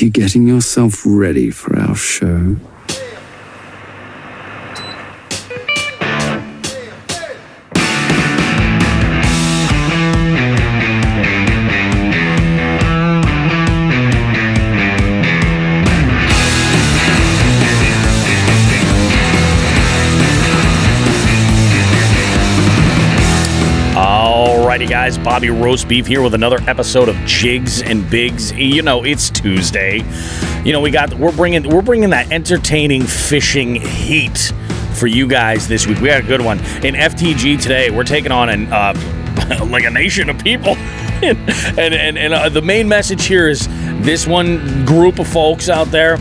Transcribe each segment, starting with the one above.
you getting yourself ready for our show? Alrighty, guys, Bobby Roast Beef here with another episode of Jigs and Bigs. You know, it's Tuesday. You know, we're bringing that entertaining fishing heat for you guys this week. We had a good one in FTG today. We're taking on like a nation of people, and the main message here is this one group of folks out there.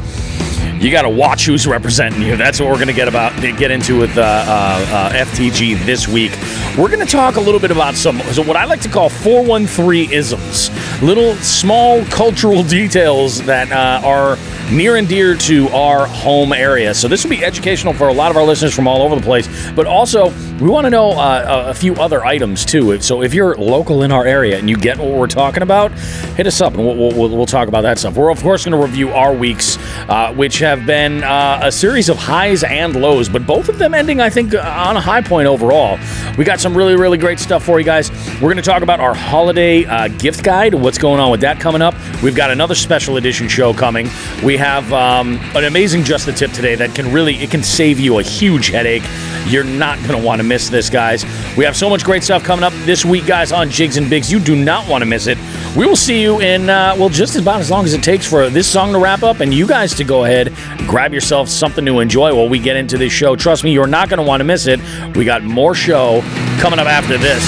You got to watch who's representing you. That's what we're going to get into with FTG this week. We're going to talk a little bit about so what I like to call 413-isms, little small cultural details that are near and dear to our home area. So this will be educational for a lot of our listeners from all over the place, but also we want to know a few other items too. So if you're local in our area and you get what we're talking about, hit us up and we'll talk about that stuff. We're of course going to review our weeks, which have been a series of highs and lows, but both of them ending, I think, on a high point overall. We got some really, really great stuff for you guys. We're going to talk about our holiday gift guide, what's going on with that coming up. We've got another special edition show coming. We have an amazing Just the Tip today that can save you a huge headache. You're not going to want to miss this, guys. We have so much great stuff coming up this week, guys, on Jigs and Bigs. You do not want to miss it. We will see you in, just about as long as it takes for this song to wrap up and you guys to go ahead, grab yourself something to enjoy while we get into this show. Trust me, you're not going to want to miss it. We got more show coming up after this.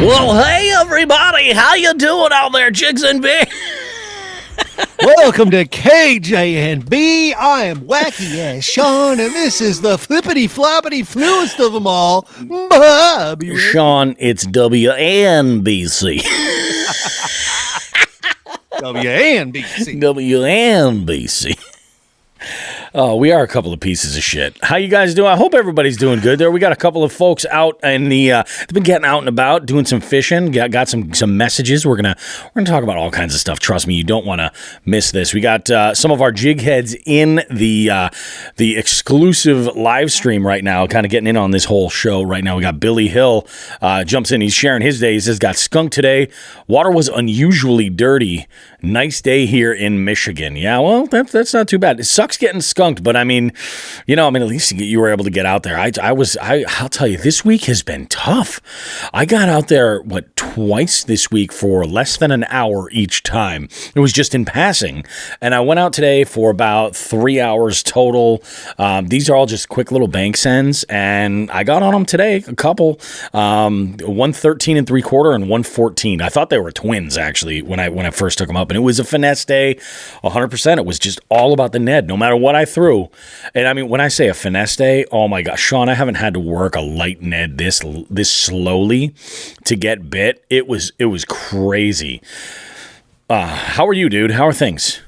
Well, hey, everybody. How you doing out there, Jigs and B? Welcome to KJNB. I am wacky ass Sean, and this is the flippity floppity fluest of them all, Bobby. Sean, it's WNBC. WNBC. WNBC. Oh, we are a couple of pieces of shit. How you guys doing? I hope everybody's doing good there. We got a couple of folks out in they've been getting out and about, doing some fishing. Got some messages. We're gonna talk about all kinds of stuff. Trust me, you don't want to miss this. We got some of our jig heads in the exclusive live stream right now, kind of getting in on this whole show right now. We got Billy Hill jumps in. He's sharing his day. He says, got skunked today. Water was unusually dirty. Nice day here in Michigan. Yeah, well, that's not too bad. It sucks getting skunked, but I mean, at least you were able to get out there. I'll tell you, this week has been tough. I got out there, twice this week for less than an hour each time. It was just in passing. And I went out today for about 3 hours total. These are all just quick little bank sends, and I got on them today, a couple, 113 and 3/4 and 114. I thought they were twins, actually, when I first took them up. And it was a finesse day, 100%. It was just all about the Ned, no matter what I threw. And I mean, when I say a finesse day, oh my gosh, Sean, I haven't had to work a light Ned this slowly to get bit. It was crazy. How are you, dude? How are things?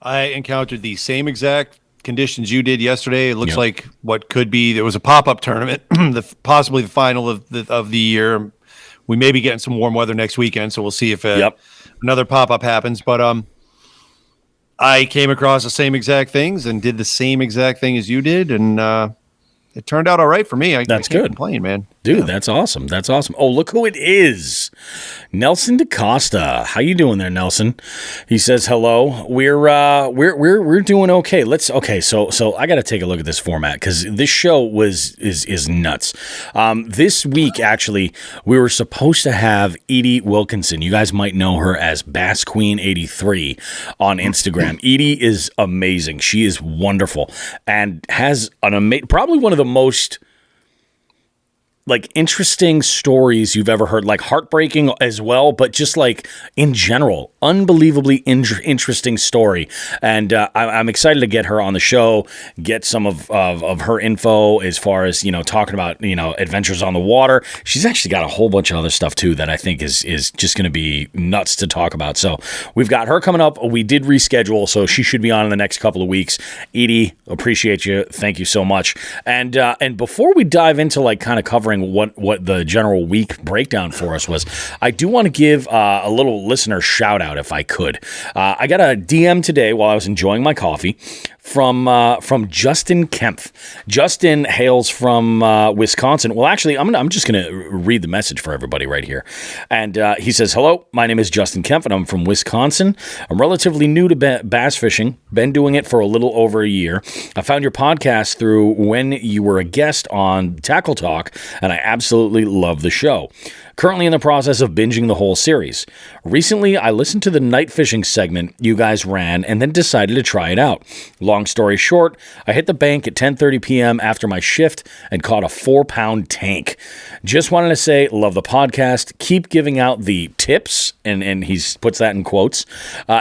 I encountered the same exact conditions you did yesterday. It looks like what could be, there was a pop-up tournament, possibly the final of the year. We may be getting some warm weather next weekend, so we'll see if another pop-up happens. But I came across the same exact things and did the same exact thing as you did, and it turned out all right for me. I can't complain, man. Dude, yeah. That's awesome. That's awesome. Oh, look who it is. Nelson DaCosta. How you doing there, Nelson? He says hello. We're doing okay. So I got to take a look at this format because this show is nuts. This week, actually, we were supposed to have Edie Wilkinson. You guys might know her as Bass Queen 83 on Instagram. Edie is amazing. She is wonderful and has probably one of the most like interesting stories you've ever heard, like heartbreaking as well, but just like in general, unbelievably interesting story. And I'm excited to get her on the show, get some of her info as far as, talking about, adventures on the water. She's actually got a whole bunch of other stuff too that I think is just going to be nuts to talk about. So we've got her coming up. We did reschedule, so she should be on in the next couple of weeks. Edie, appreciate you. Thank you so much. And before we dive into like kind of covering what the general week breakdown for us was, I do want to give a little listener shout out if I could. I got a DM today while I was enjoying my coffee from Justin Kempf. Justin hails from Wisconsin. Well, actually, I'm just going to read the message for everybody right here. And he says, "Hello, my name is Justin Kempf, and I'm from Wisconsin. I'm relatively new to bass fishing. Been doing it for a little over a year. I found your podcast through when you were a guest on Tackle Talk, and I absolutely love the show. Currently in the process of binging the whole series. Recently, I listened to the night fishing segment you guys ran and then decided to try it out. Long story short, I hit the bank at 10:30 p.m. after my shift and caught a 4-pound tank. Just wanted to say, love the podcast. Keep giving out the tips," and he puts that in quotes.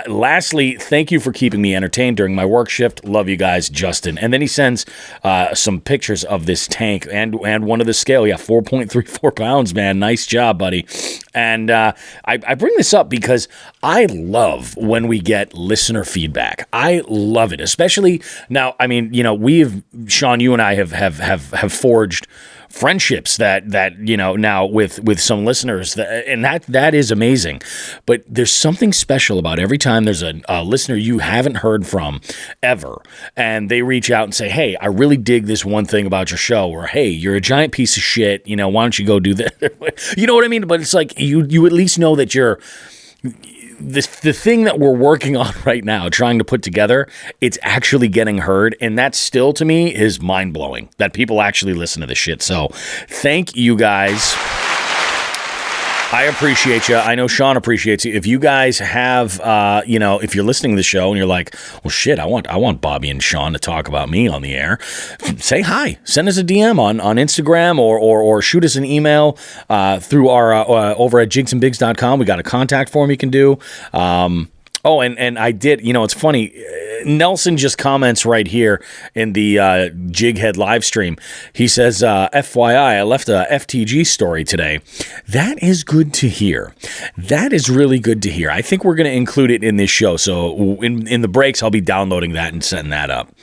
"Lastly, thank you for keeping me entertained during my work shift. Love you guys, Justin." And then he sends some pictures of this tank and one of the scale. Yeah, 4.34 pounds, man. Nice job, buddy. And I bring this up because I love when we get listener feedback. I love it, especially now. I mean, Sean, you and I have forged friendships that now with some listeners, that is amazing. But there's something special about every time there's a listener you haven't heard from ever, and they reach out and say, "Hey, I really dig this one thing about your show," or, "Hey, you're a giant piece of shit, why don't you go do that?" You know what I mean? But it's like you at least know that you're the thing that we're working on right now, trying to put together, it's actually getting heard. And that still, to me, is mind-blowing that people actually listen to this shit. So thank you guys. I appreciate you. I know Sean appreciates you. If you guys have, if you're listening to the show and you're like, "Well, shit, I want Bobby and Sean to talk about me on the air," say hi. Send us a DM on Instagram or shoot us an email through our over at jigsandbigs.com. We got a contact form you can do. And I did, it's funny. Nelson just comments right here in the Jighead live stream. He says, "FYI, I left a FTG story today." That is good to hear. That is really good to hear. I think we're going to include it in this show. So in the breaks, I'll be downloading that and setting that up.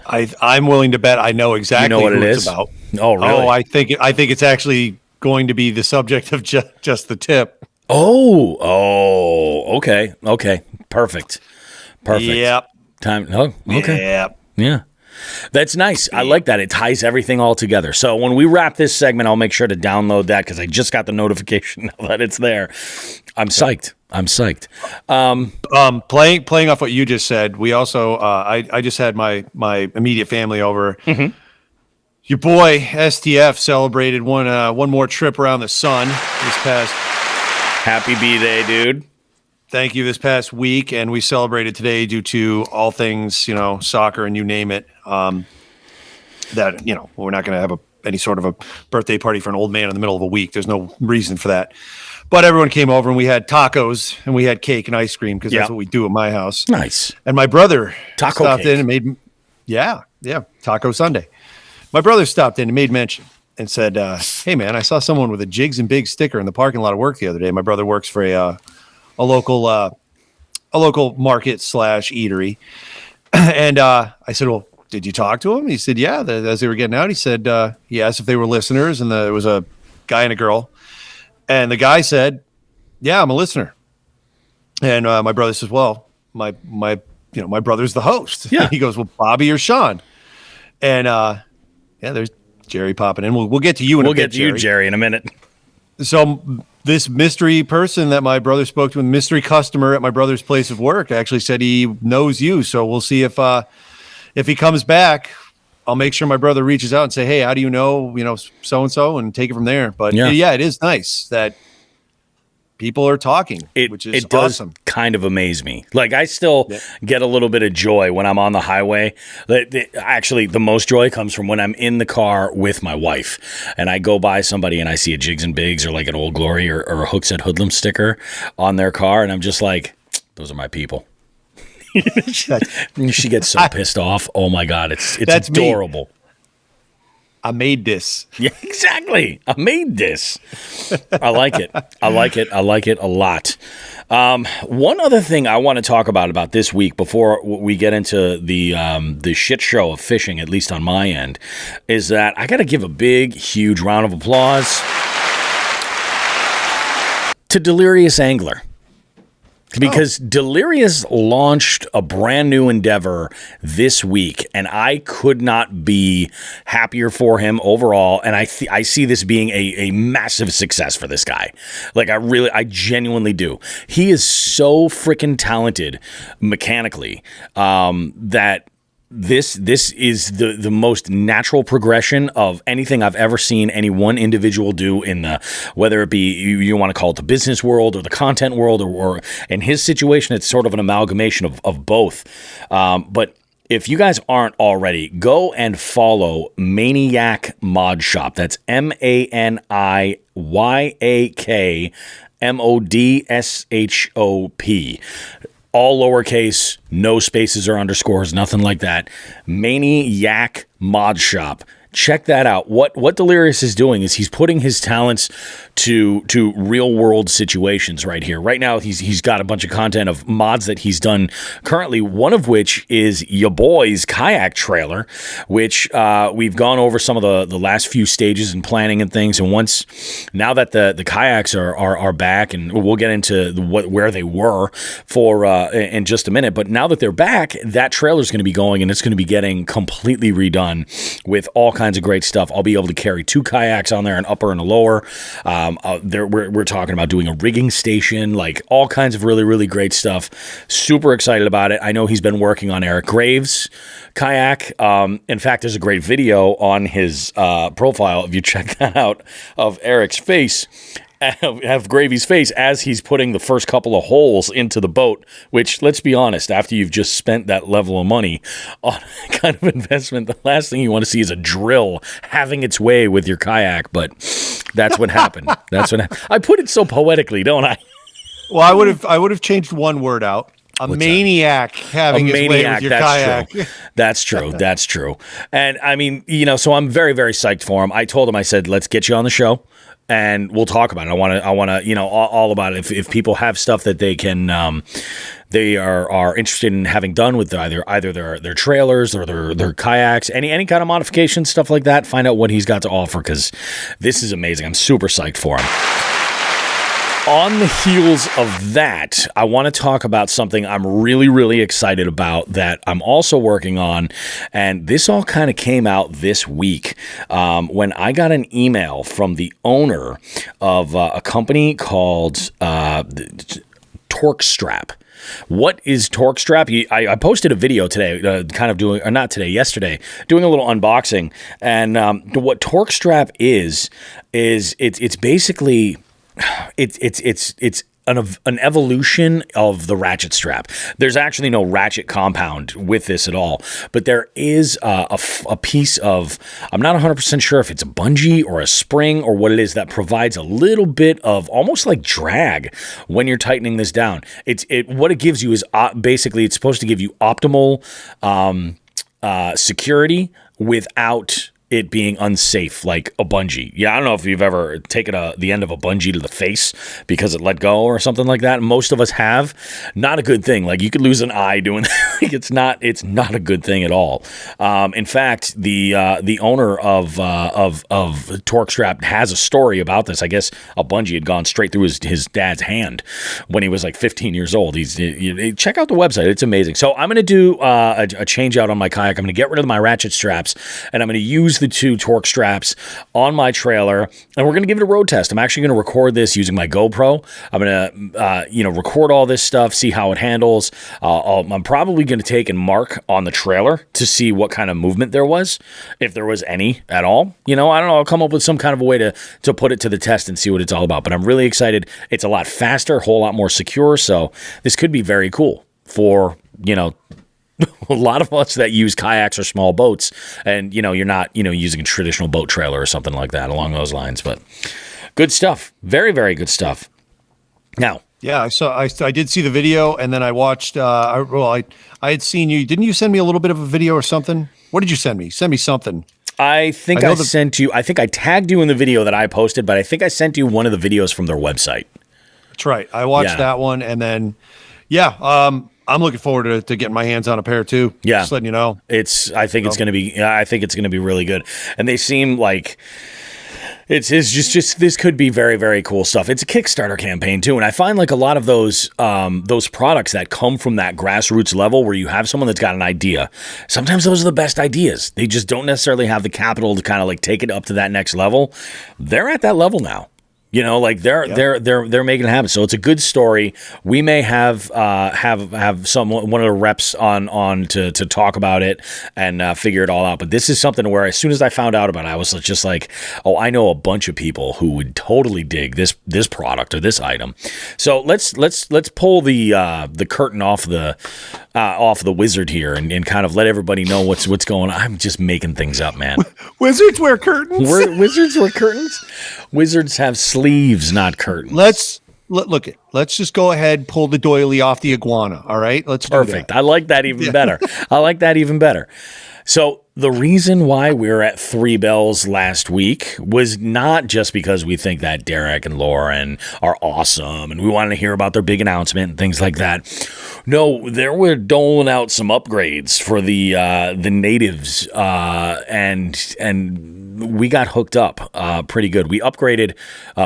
I'm willing to bet I know exactly what who it it's is about. Oh, really? Oh, I think it's actually going to be the subject of just the tip. Oh, okay. Perfect. Yep. Time. Oh, okay. Yep. Yeah. That's nice. I like that. It ties everything all together. So when we wrap this segment, I'll make sure to download that because I just got the notification now that it's there. I'm psyched. Playing off what you just said, we also I just had my immediate family over. Mm-hmm. Your boy STF celebrated one more trip around the sun this past. Happy B-Day, dude. Thank you. This past week, and we celebrated today due to all things, soccer and you name it. That we're not going to have any sort of a birthday party for an old man in the middle of a week. There's no reason for that. But everyone came over, and we had tacos, and we had cake and ice cream because that's what we do at my house. Nice. And my brother stopped cake. in and made, Taco Sunday. My brother stopped in and made mention and said, "Hey man, I saw someone with a Jigs and Bigs sticker in the parking lot of work the other day." My brother works for a local market / eatery. And I said, "Well, did you talk to him?" He said, "Yeah." As they were getting out, he said, he asked if they were listeners, and there was a guy and a girl. And the guy said, "Yeah, I'm a listener." And my brother says, "Well, my brother's the host." Yeah. He goes, "Well, Bobby or Sean?" And there's Jerry popping in. We'll get to you in a bit. We'll get to you, Jerry, in a minute. So this mystery person that my brother spoke to, a mystery customer at my brother's place of work, actually said he knows you. So we'll see if he comes back. I'll make sure my brother reaches out and say, "Hey, how do you know so and so?" and take it from there. But yeah, it is nice that people are talking, which is it does awesome. kind of amaze me. Like I still get a little bit of joy when I'm on the highway. Actually, the most joy comes from when I'm in the car with my wife and I go by somebody and I see a Jigs and Bigs or like an Old Glory or a Hooks at Hoodlum sticker on their car. And I'm just like, those are my people. She gets so pissed off. Oh my God. It's adorable. Me. I made this. Yeah, exactly. I made this. I like it. I like it. I like it a lot. One other thing I want to talk about this week before we get into the shit show of fishing, at least on my end, is that I got to give a big, huge round of applause to Delirious Angler. Because Delirious launched a brand new endeavor this week, and I could not be happier for him overall. And I see this being a massive success for this guy. Like I genuinely do. He is so freaking talented mechanically that this is the most natural progression of anything I've ever seen any one individual do in the, whether it be you want to call it the business world or the content world, or in his situation, it's sort of an amalgamation of both. But if you guys aren't already, go and follow Maniac Mod Shop. That's MANIYAK all lowercase, no spaces or underscores, nothing like that. Maniac Mod Shop. Check that out. What Delirious is doing is he's putting his talents to real world situations right here. Right now, he's got a bunch of content of mods that he's done currently, one of which is your boy's kayak trailer, which we've gone over some of the last few stages and planning and things. And now that the kayaks are back, and we'll get into where they were for in just a minute. But now that they're back, that trailer is going to be going, and it's going to be getting completely redone with all kinds of great stuff. I'll be able to carry 2 kayaks on there, an upper and a lower. We're talking about doing a rigging station, like all kinds of really, really great stuff. Super excited about it. I know he's been working on Eric Graves' kayak. In fact, there's a great video on his profile, if you check that out, of Eric's face. Have Gravy's face as he's putting the first couple of holes into the boat, which, let's be honest, after you've just spent that level of money on kind of investment, the last thing you want to see is a drill having its way with your kayak. But that's what happened. I put it so poetically, don't I? Well, I would have changed one word out. Maniac having his way with your kayak. That's true. That's true. And I mean, so I'm very, very psyched for him. I told him, I said, let's get you on the show and we'll talk about it. I want to, all about it. If people have stuff that they can, they are interested in having done with either their trailers or their kayaks, any kind of modification, stuff like that, find out what he's got to offer, because this is amazing. I'm super psyched for him. On the heels of that, I want to talk about something I'm really, really excited about that I'm also working on. And this all kind of came out this week when I got an email from the owner of a company called TorqueStrap. What is TorqueStrap? I posted a video today, yesterday, doing a little unboxing. And what TorqueStrap is it's basically... It's an evolution of the ratchet strap. There's actually no ratchet compound with this at all, but there is a piece of, I'm not 100% sure if it's a bungee or a spring or what it is, that provides a little bit of almost like drag when you're tightening this down. What it gives you is basically it's supposed to give you optimal security without it being unsafe, like a bungee. Yeah, I don't know if you've ever taken the end of a bungee to the face because it let go or something like that. Most of us have. Not a good thing. Like, you could lose an eye doing that. It's not a good thing at all. In fact, the owner of TorqueStrap has a story about this. I guess a bungee had gone straight through his dad's hand when he was like 15 years old. Check out the website. It's amazing. So I'm going to do a change out on my kayak. I'm going to get rid of my ratchet straps, and I'm going to use use the 2 torque straps on my trailer, and we're going to give it a road test. I'm actually going to record this using my GoPro. I'm going to, record all this stuff, see how it handles. I'm probably going to take and mark on the trailer to see what kind of movement there was, if there was any at all. I don't know. I'll come up with some kind of a way to put it to the test and see what it's all about. But I'm really excited. It's a lot faster, a whole lot more secure. So this could be very cool for, a lot of us that use kayaks or small boats, and you're not using a traditional boat trailer or something like that along those lines. But good stuff, very, very good stuff. Now, yeah, I did see the video, and then I watched. I had seen you. Didn't you send me a little bit of a video or something? What did you send me? Send me something. I think I sent you. I think I tagged you in the video that I posted, but I think I sent you one of the videos from their website. That's right. I watched that one, and then I'm looking forward to getting my hands on a pair too. Yeah, just letting you know. I think it's going to be really good, and they seem like it's just this could be very, very cool stuff. It's a Kickstarter campaign too, and I find like a lot of those products that come from that grassroots level where you have someone that's got an idea. Sometimes those are the best ideas. They just don't necessarily have the capital to kind of like take it up to that next level. They're at that level now. They're making it happen. So it's a good story. We may have one of the reps on to talk about it and figure it all out. But this is something where as soon as I found out about it, I was just like, oh, I know a bunch of people who would totally dig this product or this item. So let's pull the curtain off the wizard here and kind of let everybody know what's going on. I'm just making things up, man. Wizards wear curtains. Wizards wear curtains. Wizards have sleeves, not curtains. Let's just go ahead, pull the doily off the iguana. All right, let's do perfect. that. I like that even better. I like that even better. So the reason why we were at 3 Bells last week was not just because we think that Derek and Lauren are awesome and we wanted to hear about their big announcement and things like that. No, they were doling out some upgrades for the natives, and we got hooked up pretty good. We upgraded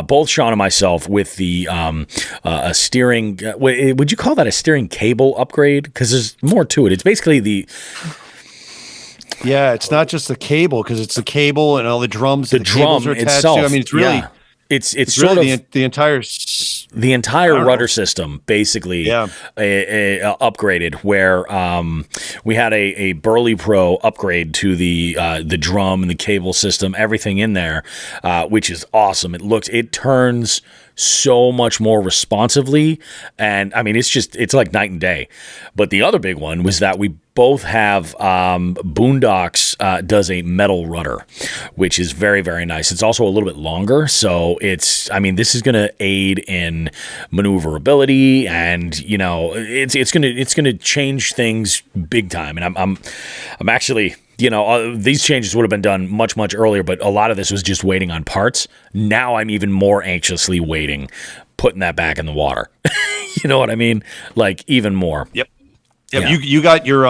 both Sean and myself with the a steering. Would you call that a steering cable upgrade? Because there's more to it. It's basically it's not just the cable, because it's the cable and all the drums. The drum are attached itself. to. I mean, it's really it's sort really of the entire rudder system basically upgraded, where we had a Burley Pro upgrade to the drum and the cable system, everything in there, which is awesome. It turns so much more responsively, and I mean it's like night and day. But the other big one was that we both have Boondocks does a metal rudder, which is very, very nice. It's also a little bit longer, so this is going to aid in maneuverability, and it's going to change things big time. And I'm actually, these changes would have been done much, much earlier, but a lot of this was just waiting on parts. Now I'm even more anxiously waiting, putting that back in the water. You know what I mean? Like even more. Yep. Yeah. You got your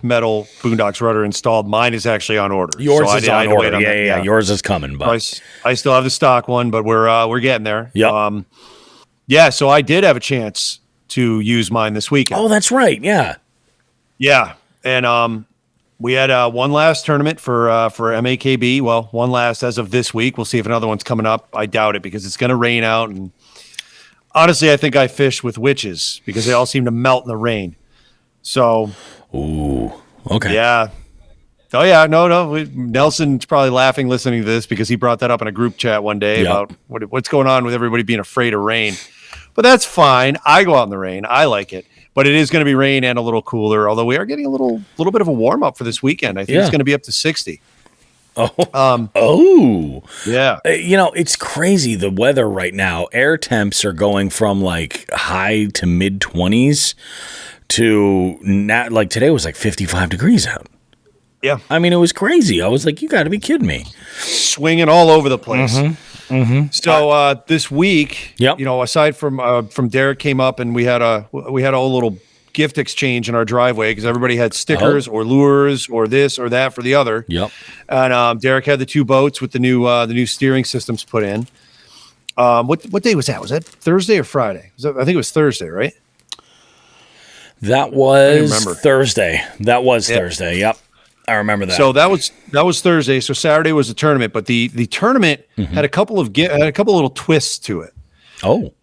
metal Boondocks rudder installed. Mine is actually on order. Yours is on order. Yeah. Yours is coming, but I still have the stock one, but we're getting there. Yep. So I did have a chance to use mine this weekend. Oh, that's right. Yeah. Yeah. And we had one last tournament for MAKB. Well, one last as of this week. We'll see if another one's coming up. I doubt it, because it's going to rain out, and honestly, I think I fished with witches because they all seem to melt in the rain. So, ooh, okay. Yeah. Oh, yeah. No. Nelson's probably laughing listening to this because he brought that up in a group chat one day about what's going on with everybody being afraid of rain. But that's fine. I go out in the rain. I like it. But it is going to be rain and a little cooler, although we are getting a little bit of a warm up for this weekend. I think it's going to be up to 60. Oh. Yeah. It's crazy, the weather right now. Air temps are going from like high to mid 20s to now, like today was like 55 degrees out. Yeah. I mean, it was crazy. I was like, you got to be kidding me. Swinging all over the place. Mm-hmm. So this week, yep. Aside from Derek came up, and we had a little gift exchange in our driveway because everybody had stickers or lures or this or that for the other. Yep. And Derek had the 2 boats with the new steering systems put in. What day was that? Was that Thursday or Friday? I think it was Thursday, right? That was Thursday. Thursday. Yep. I remember that. So that was Thursday. So Saturday was the tournament, but the tournament had a couple of little twists to it. Oh.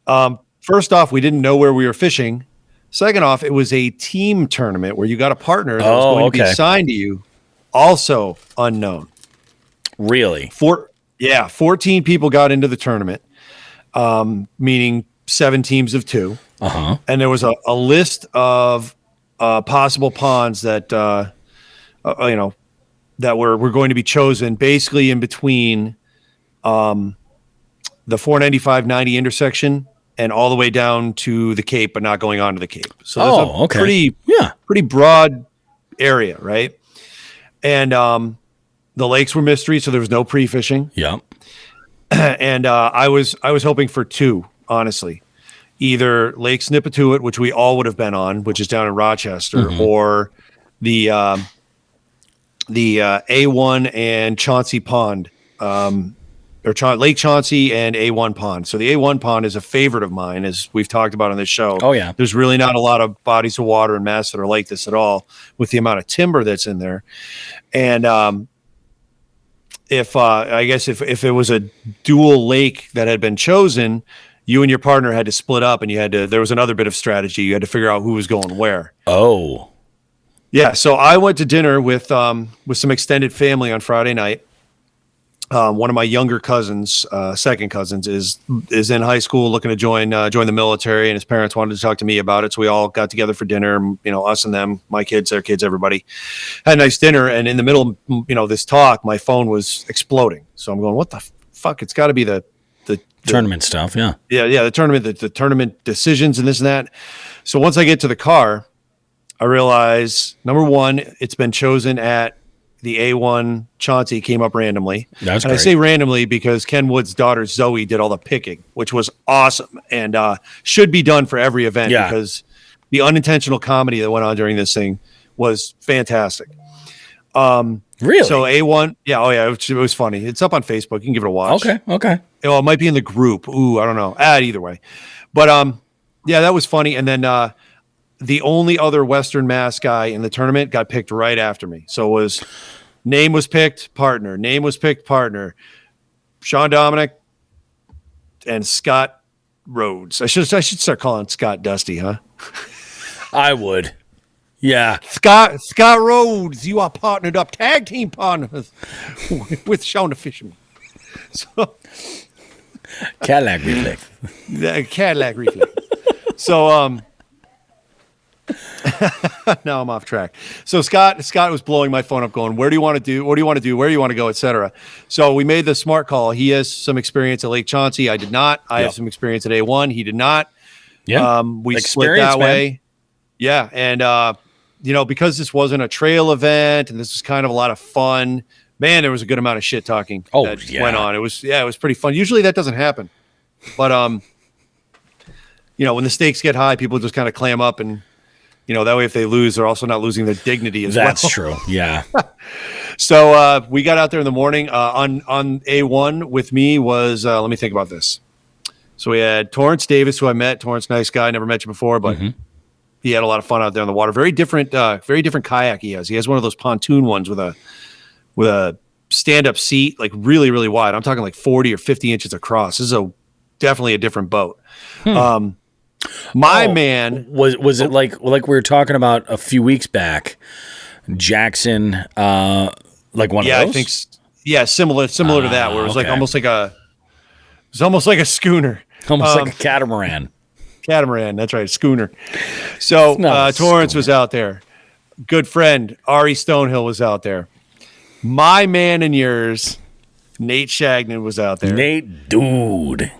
First off, we didn't know where we were fishing. Second off, it was a team tournament where you got a partner that was going to be assigned to you, also unknown. Really? 14 people got into the tournament, meaning 7 teams of 2. Uh-huh. And there was a list of possible ponds that that were going to be chosen basically in between the 495-90 intersection and all the way down to the Cape, but not going onto the Cape. So that's pretty broad area, right? And the lakes were mystery, so there was no pre-fishing. Yeah. And I was hoping for 2, honestly. Either Lake Snippatuit, which we all would have been on, which is down in Rochester, or the A1 and Chauncey Pond, Lake Chauncey and A1 Pond. So the A1 Pond is a favorite of mine, as we've talked about on this show. Oh, yeah. There's really not a lot of bodies of water in Mass that are like this at all, with the amount of timber that's in there. And if it was a dual lake that had been chosen, you and your partner had to split up, and there was another bit of strategy. You had to figure out who was going where. Oh. Yeah. So I went to dinner with some extended family on Friday night. One of my younger cousins, second cousins, is in high school looking to join the military, and his parents wanted to talk to me about it. So we all got together for dinner, us and them, my kids, their kids, everybody had a nice dinner. And in the middle of, this talk, my phone was exploding. So I'm going, what the fuck? It's got to be the tournament stuff. Yeah. The tournament, the tournament decisions and this and that. So once I get to the car, I realize, number one, it's been chosen at the A1 Chauncey, came up randomly. That's and great. I say randomly because Ken Wood's daughter, Zoe, did all the picking, which was awesome and should be done for every event because the unintentional comedy that went on during this thing was fantastic. Really? So A1, it was funny. It's up on Facebook. You can give it a watch. Okay. It might be in the group. Ooh, I don't know. Either way. But that was funny. And then the only other Western Mass guy in the tournament got picked right after me. So name was picked, partner. Name was picked, partner. Sean Dominic and Scott Rhodes. I should start calling Scott Dusty, huh? I would. Yeah. Scott Rhodes, you are partnered up, tag team partners with Sean the Fisherman. So Cadillac reflex. Cadillac reflex. So now I'm off track. So Scott was blowing my phone up going, where do you want to do? What do you want to do? Where do you want to go, etc. So we made the smart call. He has some experience at Lake Chauncey. I did not. I have some experience at A1. He did not. Yeah. We split that way. Yeah. And because this wasn't a trail event and this was kind of a lot of fun, man, there was a good amount of shit talking that went on. It was pretty fun. Usually that doesn't happen. But when the stakes get high, people just kind of clam up and that way if they lose, they're also not losing their dignity as well. That's true. Yeah. So we got out there in the morning. On A1 with me was, let me think about this. So we had Torrance Davis, who I met. Torrance, nice guy. Never met you before, but he had a lot of fun out there in the water. Very different kayak he has. He has one of those pontoon ones with a stand-up seat, like really, really wide. I'm talking like 40 or 50 inches across. This is definitely a different boat. Man was it like we were talking about a few weeks back, Jackson, like one of those? I think similar to that, where it was like almost like a schooner, almost like a catamaran. That's right, schooner. So Torrance was out there. Good friend Ari Stonehill was out there. My man and yours, Nate Shagnon, was out there. Nate, dude.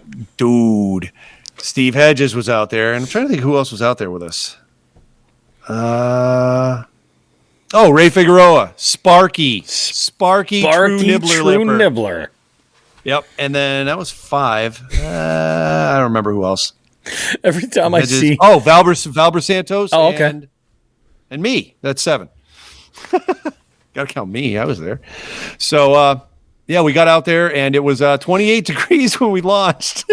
Steve Hedges was out there, and I'm trying to think who else was out there with us. Ray Figueroa, Sparky, True Nibbler. Yep, and then that was 5. I don't remember who else. Every time Hedges. I see Valber Santos. Oh, okay. And me. That's 7. Got to count me. I was there. So we got out there, and it was 28 degrees when we launched.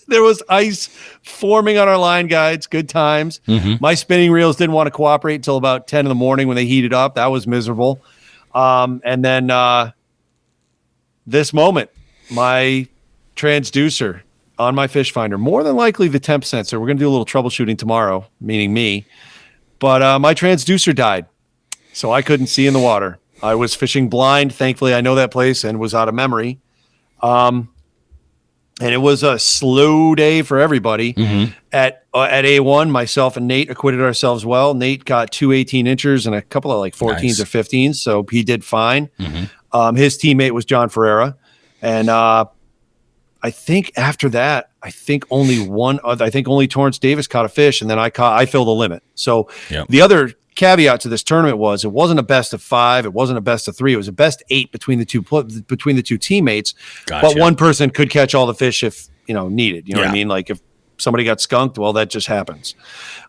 There was ice forming on our line guides. Good times. My spinning reels didn't want to cooperate until about 10 in the morning when they heated up. That was miserable. And then this moment, my transducer on my fish finder, more than likely the temp sensor. We're going to do a little troubleshooting tomorrow, meaning me. But my transducer died, so I couldn't see in the water. I was fishing blind. Thankfully, I know that place and was out of memory. And it was a slow day for everybody. At A1, myself and Nate acquitted ourselves well. Nate got 2 18-inchers and a couple of 14s or 15s, so he did fine. His teammate was John Ferreira. And I think after that, only Torrance Davis caught a fish, and then I filled the limit. So the other caveat to this tournament was it wasn't a best of 5, it wasn't a best of 3, it was a best 8 between the two teammates. Gotcha. But one person could catch all the fish if needed. You know what I mean? Like if somebody got skunked, well, that just happens.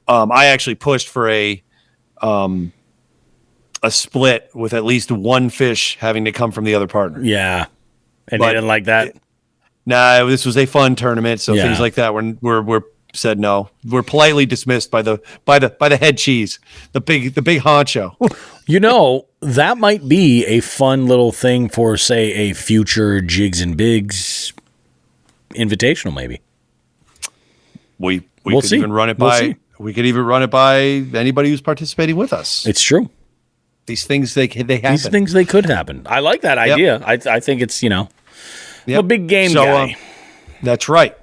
I actually pushed for a split with at least one fish having to come from the other partner. Yeah, and they didn't like that. Nah, this was a fun tournament, so things like that were said no. We're politely dismissed by the head cheese, the big honcho. That might be a fun little thing for, say, a future Jigs and Bigs invitational. Maybe we'll could see. Even run it by. We could even run it by anybody who's participating with us. It's true. These things they happen. These things they could happen. I like that idea. I think it's I'm a big game guy. That's right.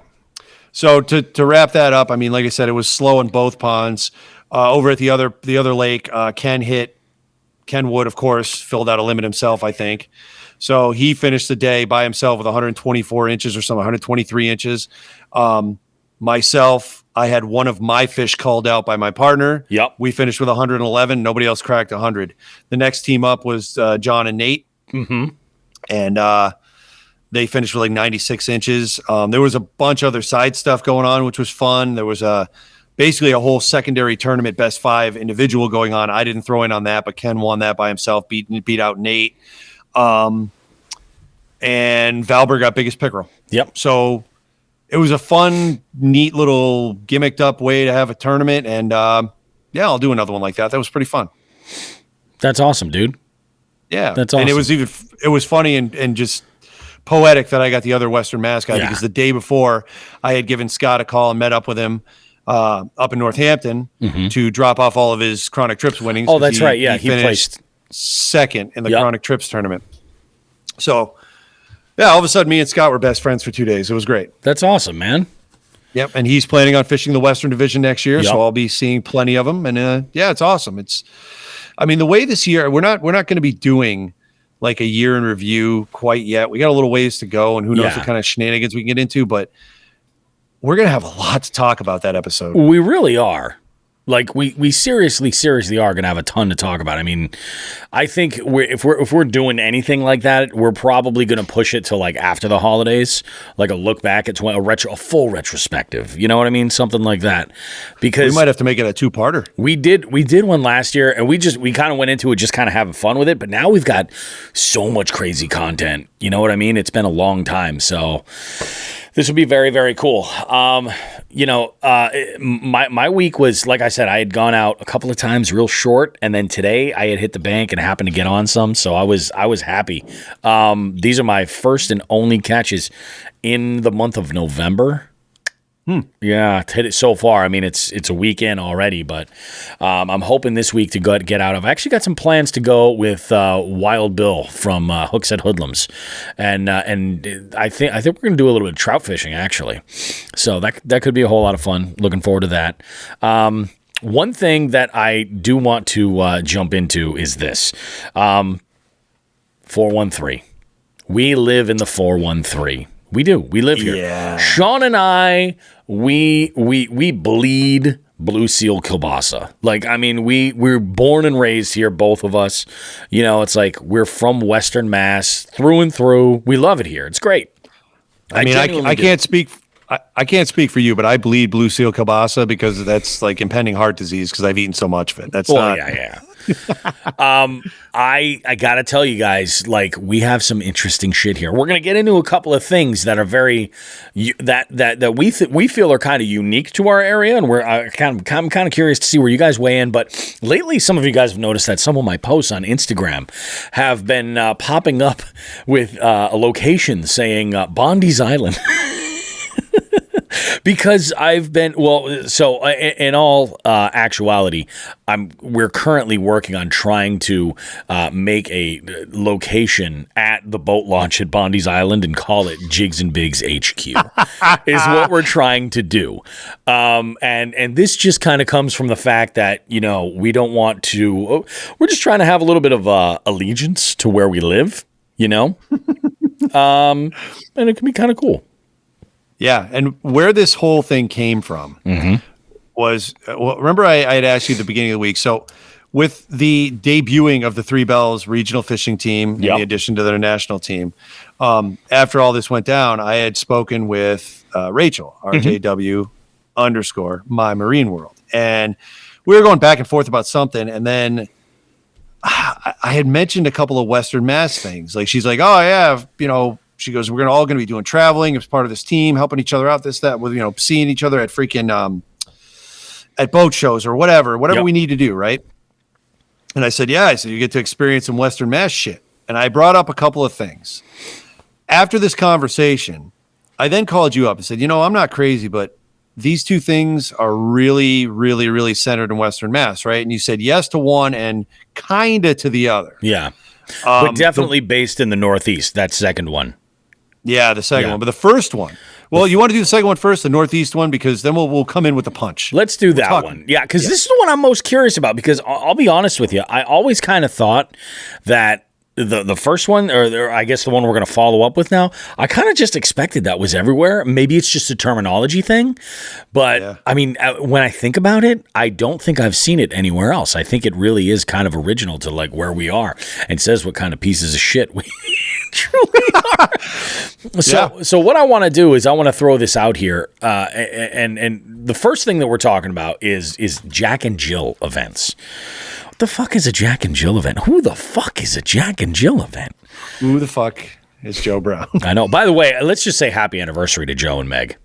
So to wrap that up, I mean, like I said, it was slow in both ponds. Over at the other lake, Ken Wood, of course, filled out a limit himself, I think. So he finished the day by himself with 124 inches or something, 123 inches. Myself, I had one of my fish called out by my partner. Yep. We finished with 111. Nobody else cracked 100. The next team up was John and Nate. And they finished with 96 inches. There was a bunch of other side stuff going on, which was fun. There was basically a whole secondary tournament, best 5 individual going on. I didn't throw in on that, but Ken won that by himself, beat out Nate. And Valber got biggest pickerel. Yep. So it was a fun, neat little gimmicked up way to have a tournament. And I'll do another one like that. That was pretty fun. That's awesome, dude. Yeah. That's awesome. And it was funny and just poetic that I got the other Western Mass guy because the day before I had given Scott a call and met up with him up in Northampton to drop off all of his Chronic Trips winnings. Oh, that's right. Yeah, he finished second in the Chronic Trips tournament. So, all of a sudden, me and Scott were best friends for 2 days. It was great. That's awesome, man. Yep, and he's planning on fishing the Western Division next year, so I'll be seeing plenty of them. And it's awesome. The way this year we're not going to be doing like a year in review quite yet. We got a little ways to go, and who knows what kind of shenanigans we can get into, but we're going to have a lot to talk about that episode. We really are. Like we seriously are going to have a ton to talk about. I mean, I think if we're doing anything like that, we're probably going to push it to like after the holidays, like a look back at a full retrospective. You know what I mean? Something like that. Because we might have to make it a 2-parter. We did one last year, and we kind of went into it just kind of having fun with it. But now we've got so much crazy content. You know what I mean? It's been a long time, so this would be very, very cool. My week was, like I said, I had gone out a couple of times real short, and then today I had hit the bank and happened to get on some, so I was happy. These are my first and only catches in the month of November. Yeah, hit it so far. I mean, it's a weekend already, but I'm hoping this week to get out of. I actually got some plans to go with Wild Bill from Hookset Hoodlums, and I think we're gonna do a little bit of trout fishing actually. So that could be a whole lot of fun. Looking forward to that. One thing that I do want to jump into is this 413. We live in the 413. We do. We live here. Yeah. Sean and I, we bleed Blue Seal kielbasa. Like, I mean, we're born and raised here, both of us. It's like we're from Western Mass through and through. We love it here. It's great. I can't speak. I can't speak for you, but I bleed Blue Seal kielbasa because that's like impending heart disease because I've eaten so much of it. That's not. Yeah. I gotta tell you guys, like, we have some interesting shit here. We're gonna get into a couple of things that are very that we feel are kind of unique to our area, and I'm kind of curious to see where you guys weigh in. But lately, some of you guys have noticed that some of my posts on Instagram have been popping up with a location saying Bondi's Island. Because I've been in all actuality, we're currently working on trying to make a location at the boat launch at Bondi's Island and call it Jigs and Bigs HQ is what we're trying to do. And this just kind of comes from the fact that, we don't want to. We're just trying to have a little bit of allegiance to where we live, and it can be kind of cool. Yeah, and where this whole thing came from was, remember I had asked you at the beginning of the week, so with the debuting of the Three Bells regional fishing team, in addition to their national team, after all this went down, I had spoken with Rachel, RJW _ My Marine World, and we were going back and forth about something, and then I had mentioned a couple of Western Mass things. Like, she's like, oh, yeah, she goes, we're all going to be doing traveling as part of this team, helping each other out, this, that, with, seeing each other at freaking, at boat shows or whatever we need to do. Right. And I said, you get to experience some Western Mass shit. And I brought up a couple of things. After this conversation, I then called you up and said, I'm not crazy, but these two things are really, really, really centered in Western Mass. Right. And you said yes to one and kind of to the other. Yeah. But definitely based in the Northeast, that second one. Yeah, the second one. But the first one, well, you want to do the second one first, the Northeast one, because then we'll come in with the punch. Let's do that one. Yeah, because this is the one I'm most curious about, because I'll be honest with you. I always kind of thought that the first one, or I guess the one we're going to follow up with now, I kind of just expected that was everywhere. Maybe it's just a terminology thing. But, I mean, when I think about it, I don't think I've seen it anywhere else. I think it really is kind of original to, like, where we are, and says what kind of pieces of shit we truly are. So what I want to do is I want to throw this out here. And the first thing that we're talking about is Jack and Jill events. The fuck is a Jack and Jill event? Who the fuck is a Jack and Jill event? Who the fuck is Joe Brown? I know. By the way, let's just say happy anniversary to Joe and Meg.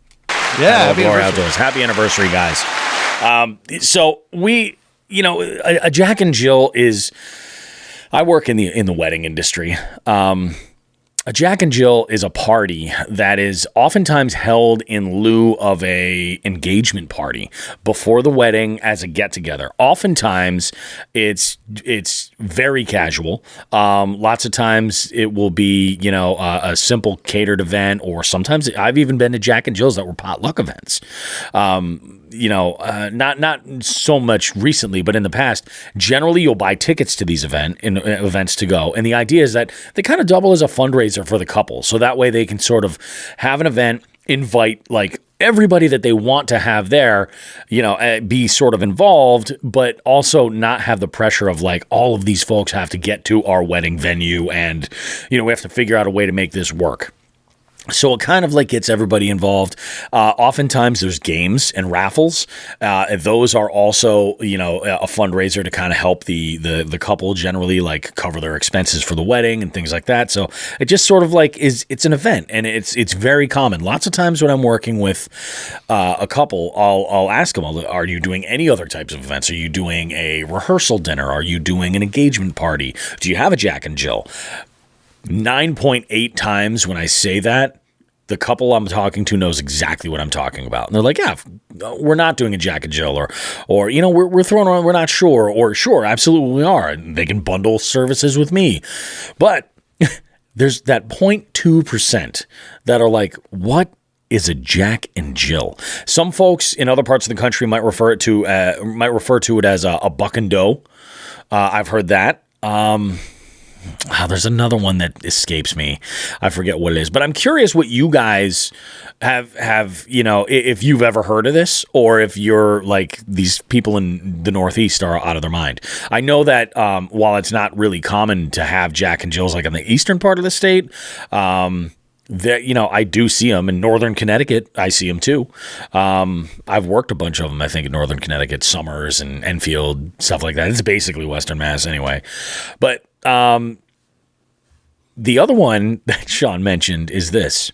Yeah, happy Glory Outdoors. Happy anniversary, guys. So we, a Jack and Jill is. I work in the wedding industry. A Jack and Jill is a party that is oftentimes held in lieu of a engagement party before the wedding as a get-together. Oftentimes, it's very casual. Lots of times, it will be a simple catered event, or sometimes I've even been to Jack and Jill's that were potluck events. Not so much recently, but in the past, generally you'll buy tickets to these events to go. And the idea is that they kind of double as a fundraiser for the couple. So that way they can sort of have an event, invite like everybody that they want to have there, be sort of involved, but also not have the pressure of like all of these folks have to get to our wedding venue. And, we have to figure out a way to make this work. So it kind of like gets everybody involved. Oftentimes there's games and raffles. Those are also, a fundraiser to kind of help the couple generally like cover their expenses for the wedding and things like that. So it just sort of like it's an event, and it's very common. Lots of times when I'm working with a couple, I'll ask them, are you doing any other types of events? Are you doing a rehearsal dinner? Are you doing an engagement party? Do you have a Jack and Jill? 9.8 times when I say that, the couple I'm talking to knows exactly what I'm talking about. And they're like, yeah, we're not doing a Jack and Jill, or we're throwing around, we're not sure, or sure, absolutely we are. And they can bundle services with me. But there's that 0.2% that are like, what is a Jack and Jill? Some folks in other parts of the country might refer to it as a buck and doe. I've heard that. There's another one that escapes me. I forget what it is, but I'm curious what you guys have, if you've ever heard of this, or if you're like these people in the Northeast are out of their mind. I know that while it's not really common to have Jack and Jills like in the eastern part of the state, That, I do see them in Northern Connecticut. I see them too. I've worked a bunch of them, I think, in Northern Connecticut, Summers and Enfield, stuff like that. It's basically Western Mass anyway. But the other one that Sean mentioned is this: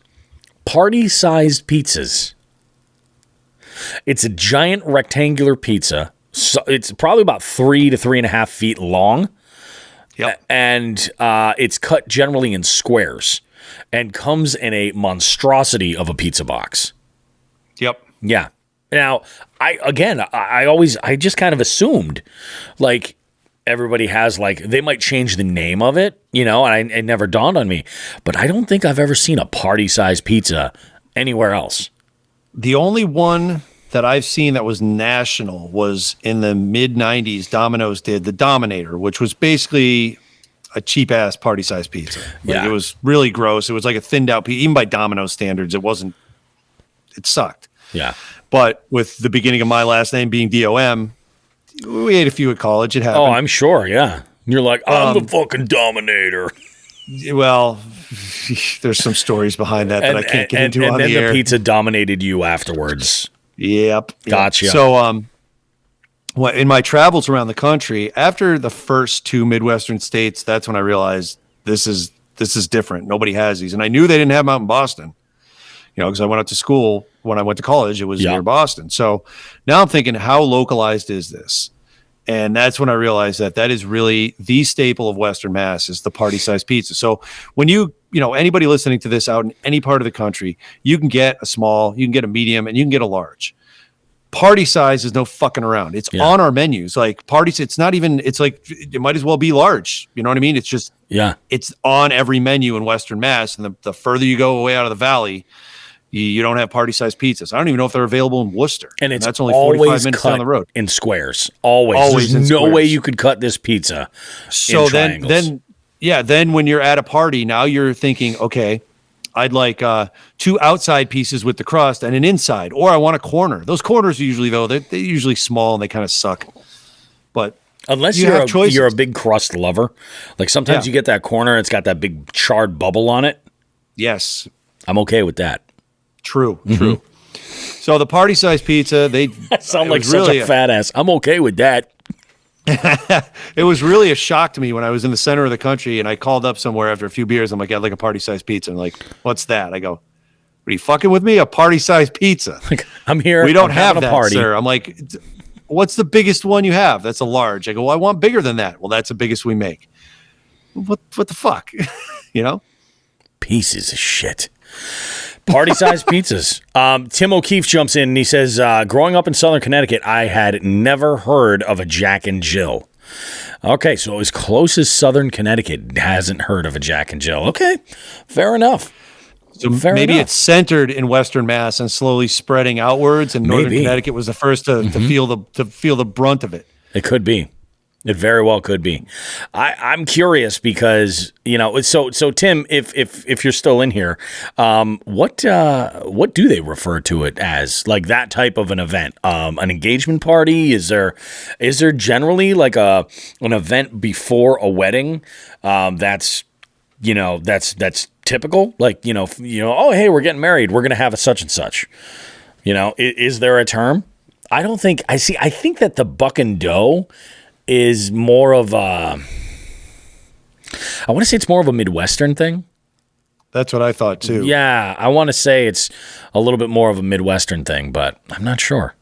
party-sized pizzas. It's a giant rectangular pizza. So it's probably about 3 to 3.5 feet long. Yep. And it's cut generally in squares and comes in a monstrosity of a pizza box. Yep. Yeah. Now, I just kind of assumed, like, everybody has, like, they might change the name of it, and it never dawned on me. But I don't think I've ever seen a party-sized pizza anywhere else. The only one that I've seen that was national was in the mid-'90s. Domino's did the Dominator, which was basically a cheap-ass party-sized pizza. It was really gross. It was like a thinned-out pizza. Even by Domino's standards, it sucked. Yeah. But with the beginning of my last name being DOM, we ate a few at college. It happened. Oh, I'm sure, yeah. You're like, I'm the fucking Dominator. Well, there's some stories behind that I can't get into on the air. And then the pizza dominated you afterwards. Yep. Gotcha. So, in my travels around the country, after the first 2 Midwestern states, that's when I realized this is different. Nobody has these. And I knew they didn't have them out in Boston, because I went out to school when I went to college. It was near Boston. So now I'm thinking, how localized is this? And that's when I realized that is really the staple of Western Mass is the party-sized pizza. So when anybody listening to this out in any part of the country, you can get a small, you can get a medium, and you can get a large. Party size is no fucking around. It's on our menus. Like parties, it's not even, it's like, it might as well be large. You know what I mean? It's just, it's on every menu in Western Mass. And the further you go away out of the valley, you don't have party-sized pizzas. I don't even know if they're available in Worcester. And that's only 45 minutes down the road. In squares. Always. There's no way you could cut this pizza in triangles. Then when you're at a party, now you're thinking, okay, I'd like 2 outside pieces with the crust and an inside, or I want a corner. Those corners usually, though, they're usually small and they kind of suck. But unless you're a big crust lover, like sometimes you get that corner, it's got that big charred bubble on it. Yes. I'm okay with that. True. So the party-sized pizza, they sound like such a fat ass. I'm okay with that. It was really a shock to me when I was in the center of the country and I called up somewhere after a few beers. I'm like, I'd like a party-sized pizza. I'm like, what's that? I go, are you fucking with me? A party-sized pizza. Like, I'm here. We don't have that, party. Sir. I'm like, what's the biggest one you have? That's a large. I go, well, I want bigger than that. Well, that's the biggest we make. What the fuck? Pieces of shit. Party-sized pizzas. Tim O'Keefe jumps in and he says, growing up in Southern Connecticut, I had never heard of a Jack and Jill. Okay, so as close as Southern Connecticut hasn't heard of a Jack and Jill. Okay, fair enough. So maybe it's centered in Western Mass and slowly spreading outwards, and Northern Connecticut was the first to feel the brunt of it. It could be. It very well could be. I'm curious because, so Tim, if you're still in here, what do they refer to it as? Like that type of an event, an engagement party? Is there generally like an event before a wedding? That's typical. Like, oh, hey, we're getting married. We're going to have a such and such, is there a term? I don't think I think that the buck and dough is more of I want to say it's more of a Midwestern thing. That's what I thought too. Yeah, I want to say it's a little bit more of a Midwestern thing, but I'm not sure.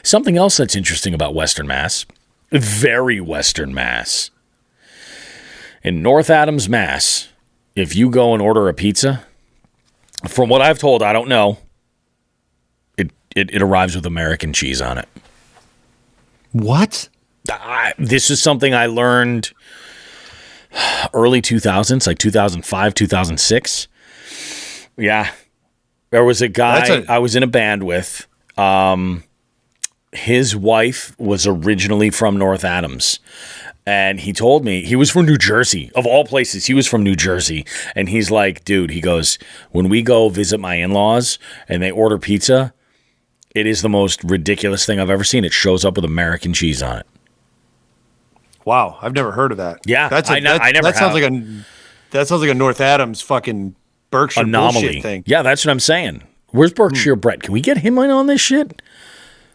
Something else that's interesting about Western Mass, very Western Mass. In North Adams, Mass, if you go and order a pizza, from what I've told, I don't know, it arrives with American cheese on it. What? This is something I learned early 2000s, like 2005, 2006. Yeah. There was a guy I was in a band with. His wife was originally from North Adams. And he told me he was from New Jersey. Of all places, he was from New Jersey. And he's like, dude, he goes, when we go visit my in-laws and they order pizza, it is the most ridiculous thing I've ever seen. It shows up with American cheese on it. Wow, I've never heard of that. Yeah, that sounds like a North Adams fucking Berkshire anomaly bullshit thing. Yeah, that's what I'm saying. Where's Berkshire Brett? Can we get him in on this shit?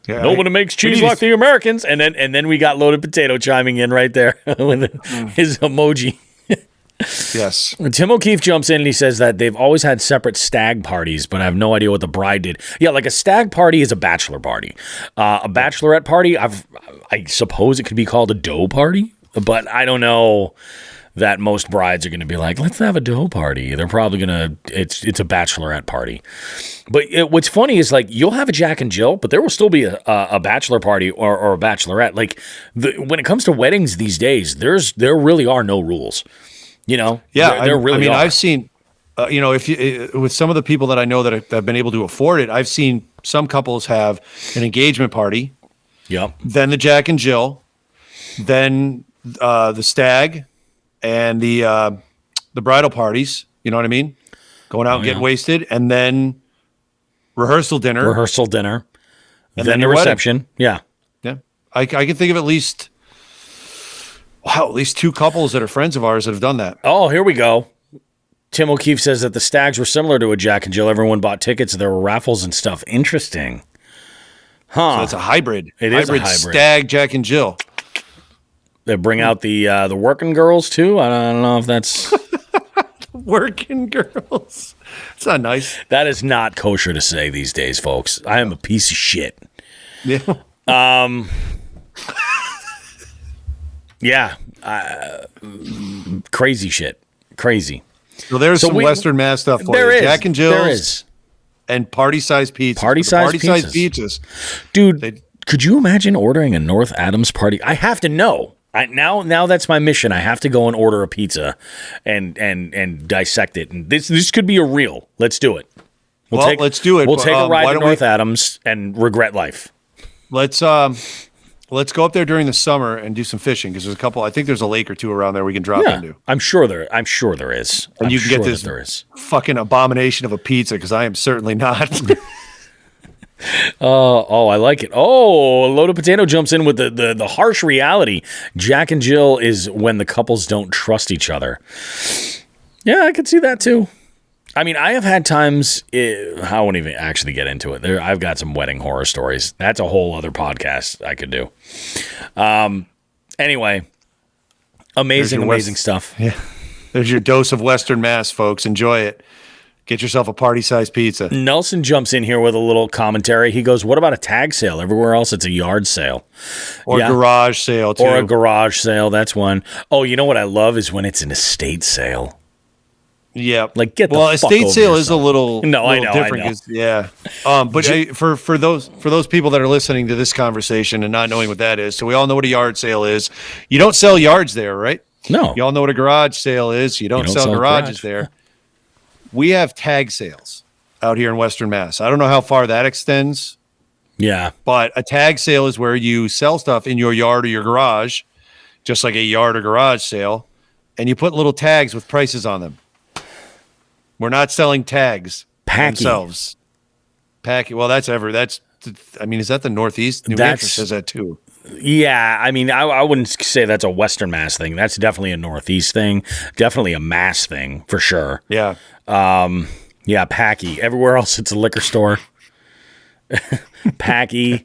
Yeah, Nobody makes cheese like the Americans. And then we got Loaded Potato chiming in right there with his emoji. Yes. Tim O'Keefe jumps in and he says that they've always had separate stag parties, but I have no idea what the bride did. Yeah, like a stag party is a bachelor party. A bachelorette party, I suppose it could be called a dough party, but I don't know that most brides are going to be like, let's have a dough party. They're probably going to, it's a bachelorette party. But what's funny is like, you'll have a Jack and Jill, but there will still be a bachelor party or a bachelorette. Like when it comes to weddings these days, there really are no rules. You know, yeah, there really I mean, are. I've seen, if you, with some of the people that I know that have been able to afford it, I've seen some couples have an engagement party, Yep. then the Jack and Jill, then the stag, and the bridal parties. You know what I mean? Going out and getting wasted, and then rehearsal dinner, and then the reception. Wedding. Yeah, I can think of at least. Wow, at least two couples that are friends of ours that have done that. Oh, here we go. Tim O'Keefe says that the stags were similar to a Jack and Jill. Everyone bought tickets. There were raffles and stuff. Interesting. Huh. So it's a hybrid. It is a hybrid. Stag, Jack and Jill. They bring out the working girls, too. I don't know if that's... Working girls. It's not nice. That is not kosher to say these days, folks. I am a piece of shit. Yeah. Yeah. Crazy shit. Crazy. So there's some Western Mass stuff for you. Jack and Jill's. There is. And party-sized pizzas. Party-sized pizzas. Dude, could you imagine ordering a North Adams party? I have to know. Now that's my mission. I have to go and order a pizza and dissect it. And this could be a reel. Let's do it. Let's do it. We'll take a ride to North Adams and regret life. Let's go up there during the summer and do some fishing because there's a couple. I think there's a lake or two around there we can drop into. I'm sure there is. And you can get this fucking abomination of a pizza because I am certainly not. Oh, I like it. Oh, Loaded Potato jumps in with the harsh reality. Jack and Jill is when the couples don't trust each other. Yeah, I could see that too. I mean, I have had times, I won't even actually get into it. I've got some wedding horror stories. That's a whole other podcast I could do. Anyway, amazing stuff. Yeah. There's your dose of Western Mass, folks. Enjoy it. Get yourself a party-sized pizza. Nelson jumps in here with a little commentary. He goes, what about a tag sale? Everywhere else, it's a yard sale. Or garage sale, too. Or a garage sale. That's one. Oh, you know what I love is when it's an estate sale. Yeah, like get the fuck estate over sale yourself. Is a little different. I know. Yeah, but for those people that are listening to this conversation and not knowing what that is, so we all know what a yard sale is. You don't sell yards there, right? No. You all know what a garage sale is. You don't sell garages there. We have tag sales out here in Western Mass. I don't know how far that extends. Yeah, but a tag sale is where you sell stuff in your yard or your garage, just like a yard or garage sale, and you put little tags with prices on them. We're not selling tags themselves. Well, is that the Northeast? New Hampshire says that too. Yeah, I mean, I wouldn't say that's a Western Mass thing. That's definitely a Northeast thing. Definitely a Mass thing for sure. Yeah. Yeah, Packy. Everywhere else, it's a liquor store. Packy,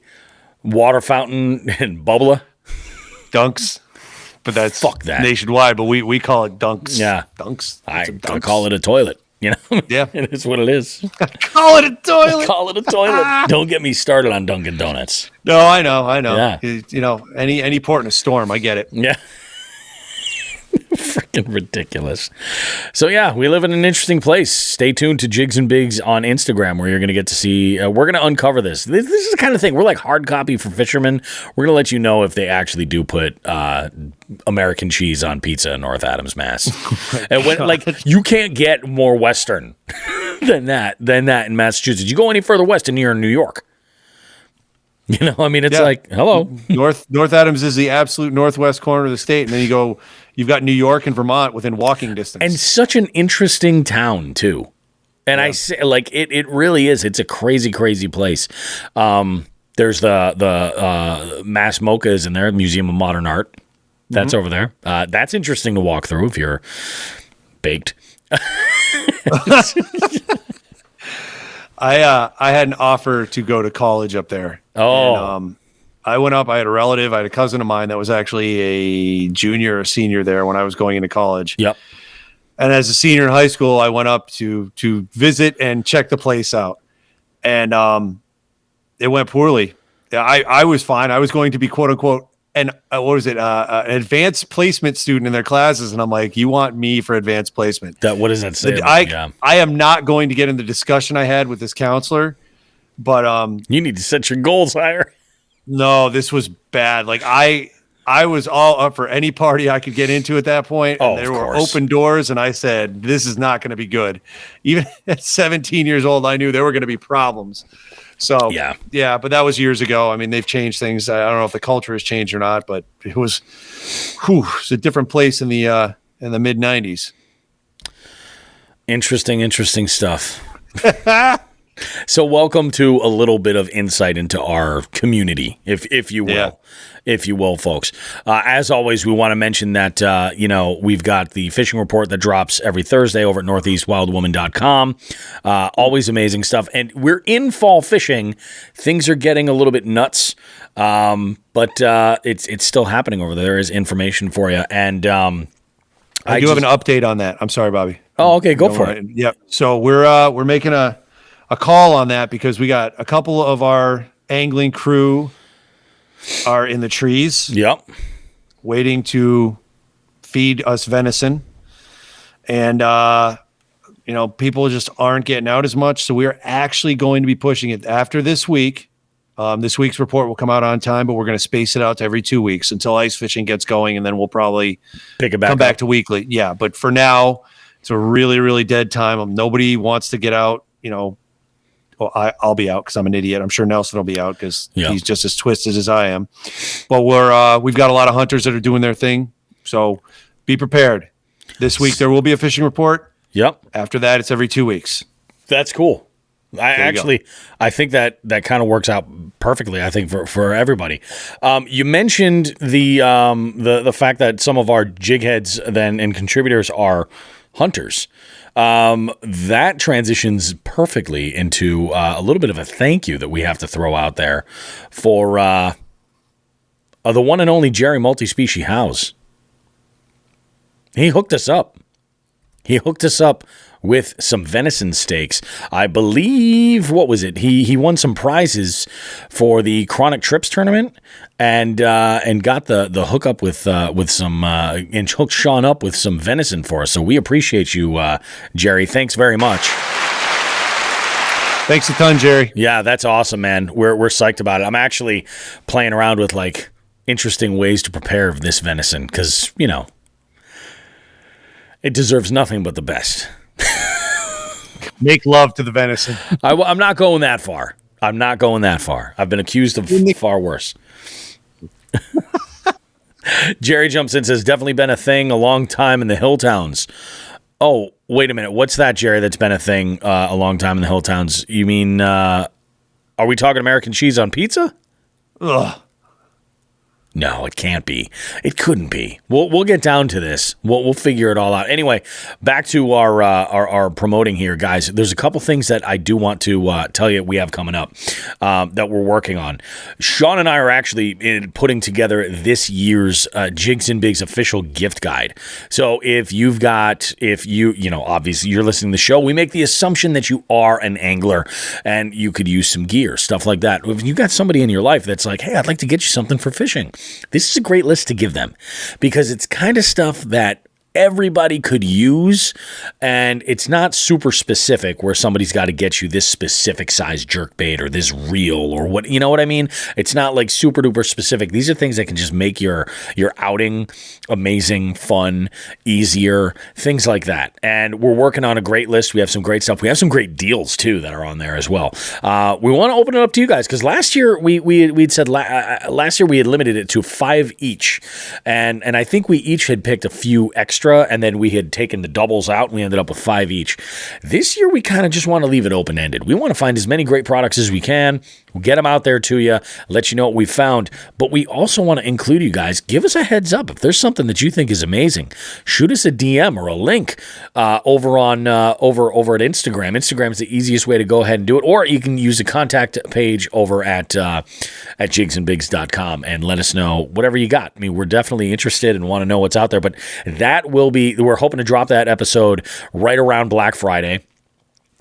water fountain, and Bubbla. Dunks. But that's fuck that nationwide. But we call it Dunks. Yeah, Dunks. I call it a toilet. You know. Yeah, it is what it is. Call it a toilet. Call it a toilet. Don't get me started on Dunkin' Donuts. No, I know. Yeah. You know, any port in a storm, I get it. Yeah. Freaking ridiculous. So yeah, we live in an interesting place. Stay tuned to Jigs and Bigs on Instagram where you're going to get to see, we're going to uncover this. This is the kind of thing, we're like hard copy for fishermen. We're going to let you know if they actually do put American cheese on pizza in North Adams, Mass. And you can't get more Western than that in Massachusetts. You go any further west and you're in New York. You know, I mean, it's like, hello. North Adams is the absolute northwest corner of the state. And then you've got New York and Vermont within walking distance. And such an interesting town, too. And I say, like, it really is. It's a crazy, crazy place. There's the Mass Mocha in there, Museum of Modern Art. That's over there. That's interesting to walk through if you're baked. I had an offer to go to college up there. Oh. And, I went up. I had a relative. I had a cousin of mine that was actually a junior or senior there when I was going into college. Yep. And as a senior in high school, I went up to visit and check the place out. And it went poorly. I was fine. I was going to be quote unquote an advanced placement student in their classes, and I'm like, you want me for advanced placement? What does that say? I am not going to get in the discussion I had with this counselor, but you need to set your goals higher. No, this was bad. Like I was all up for any party I could get into at that point, and there were open doors, and I said, this is not going to be good. Even at 17 years old, I knew there were going to be problems. So yeah, but that was years ago. I mean, they've changed things. I don't know if the culture has changed or not, but it was a different place in the mid 90s. Interesting stuff. So welcome to a little bit of insight into our community, if you will. Yeah. If you will, folks. As always, we want to mention that, we've got the fishing report that drops every Thursday over at northeastwildwoman.com. Always amazing stuff. And we're in fall fishing. Things are getting a little bit nuts, but it's still happening over there. There is information for you. And I do have an update on that. I'm sorry, Bobby. Oh, okay. Go for it. Yep. So we're making a call on that because we got a couple of our angling crew are in the trees. Yep. Waiting to feed us venison. And, people just aren't getting out as much. So we're actually going to be pushing it after this week. This week's report will come out on time, but we're going to space it out to every 2 weeks until ice fishing gets going. And then we'll probably come back to weekly. Yeah. But for now, it's a really, really dead time. Nobody wants to get out, Well, I'll be out because I'm an idiot. I'm sure Nelson will be out because he's just as twisted as I am. But we've got a lot of hunters that are doing their thing. So be prepared. This week there will be a fishing report. Yep. After that, it's every 2 weeks. That's cool. I think that kind of works out perfectly. I think for everybody. You mentioned the fact that some of our jig heads and contributors are hunters. That transitions perfectly into a little bit of a thank you that we have to throw out there for the one and only Jerry Multi-Species House. He hooked us up. He hooked us up with some venison steaks. I believe, what was it? He won some prizes for the Chronic Trips tournament and got the hookup with some and hooked Sean up with some venison for us. So we appreciate you, Jerry. Thanks very much. Thanks a ton, Jerry. Yeah, that's awesome, man. We're psyched about it. I'm actually playing around with interesting ways to prepare this venison because it deserves nothing but the best. Make love to the venison. I'm not going that far. I've been accused of far worse. Jerry jumps in and says, definitely been a thing a long time in the hill towns. Oh, wait a minute. What's that, Jerry, that's been a thing a long time in the hill towns? You mean, are we talking American cheese on pizza? Ugh. No, it can't be. It couldn't be. We'll get down to this. We'll figure it all out. Anyway, back to our promoting here, guys. There's a couple things that I do want to tell you we have coming up that we're working on. Sean and I are actually putting together this year's Jigs and Bigs official gift guide. So if you obviously you're listening to the show, we make the assumption that you are an angler and you could use some gear, stuff like that. If you got somebody in your life that's like, hey, I'd like to get you something for fishing. This is a great list to give them because it's kind of stuff that everybody could use, and it's not super specific where somebody's got to get you this specific size jerkbait or this reel or what, you know what I mean? It's not super duper specific. These are things that can just make your outing amazing, fun, easier, things like that. And we're working on a great list. We have some great stuff. We have some great deals too that are on there as well. We want to open it up to you guys because last year we'd said last year we had limited it to 5 each, and I think we each had picked a few extra extra, and then we had taken the doubles out, and we ended up with 5 each. This year, we kind of just want to leave it open-ended. We want to find as many great products as we can. We'll get them out there to you, let you know what we found. But we also want to include you guys. Give us a heads up. If there's something that you think is amazing, shoot us a DM or a link over at Instagram. Instagram is the easiest way to go ahead and do it. Or you can use the contact page over at jigsandbigs.com and let us know whatever you got. I mean, we're definitely interested and want to know what's out there. But that will be, we're hoping to drop that episode right around Black Friday.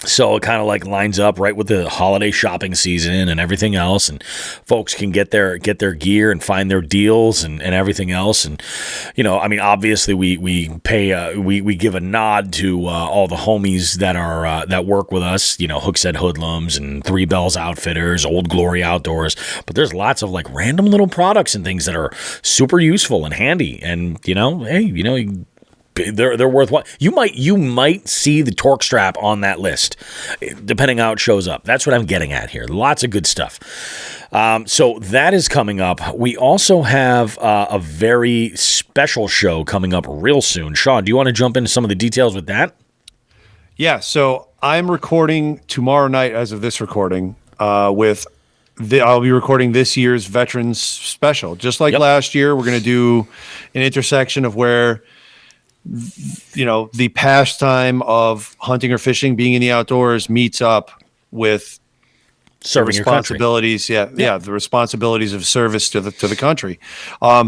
So it kind of like lines up right with the holiday shopping season and everything else, and folks can get their gear and find their deals and everything else. And I mean, obviously we pay we give a nod to all the homies that are that work with us. Hookset Hoodlums and Three Bells Outfitters, Old Glory Outdoors. But there's lots of like random little products and things that are super useful and handy. And they're worthwhile. You might see the torque strap on that list, depending how it shows up. That's what I'm getting at here. Lots of good stuff. So that is coming up. We also have a very special show coming up real soon. Sean, do you want to jump into some of the details with that? Yeah. So I'm recording tomorrow night, as of this recording, I'll be recording this year's Veterans Special. Just like last year, we're going to do an intersection of where the pastime of hunting or fishing, being in the outdoors, meets up with serving responsibilities. Your country. The responsibilities of service to the country.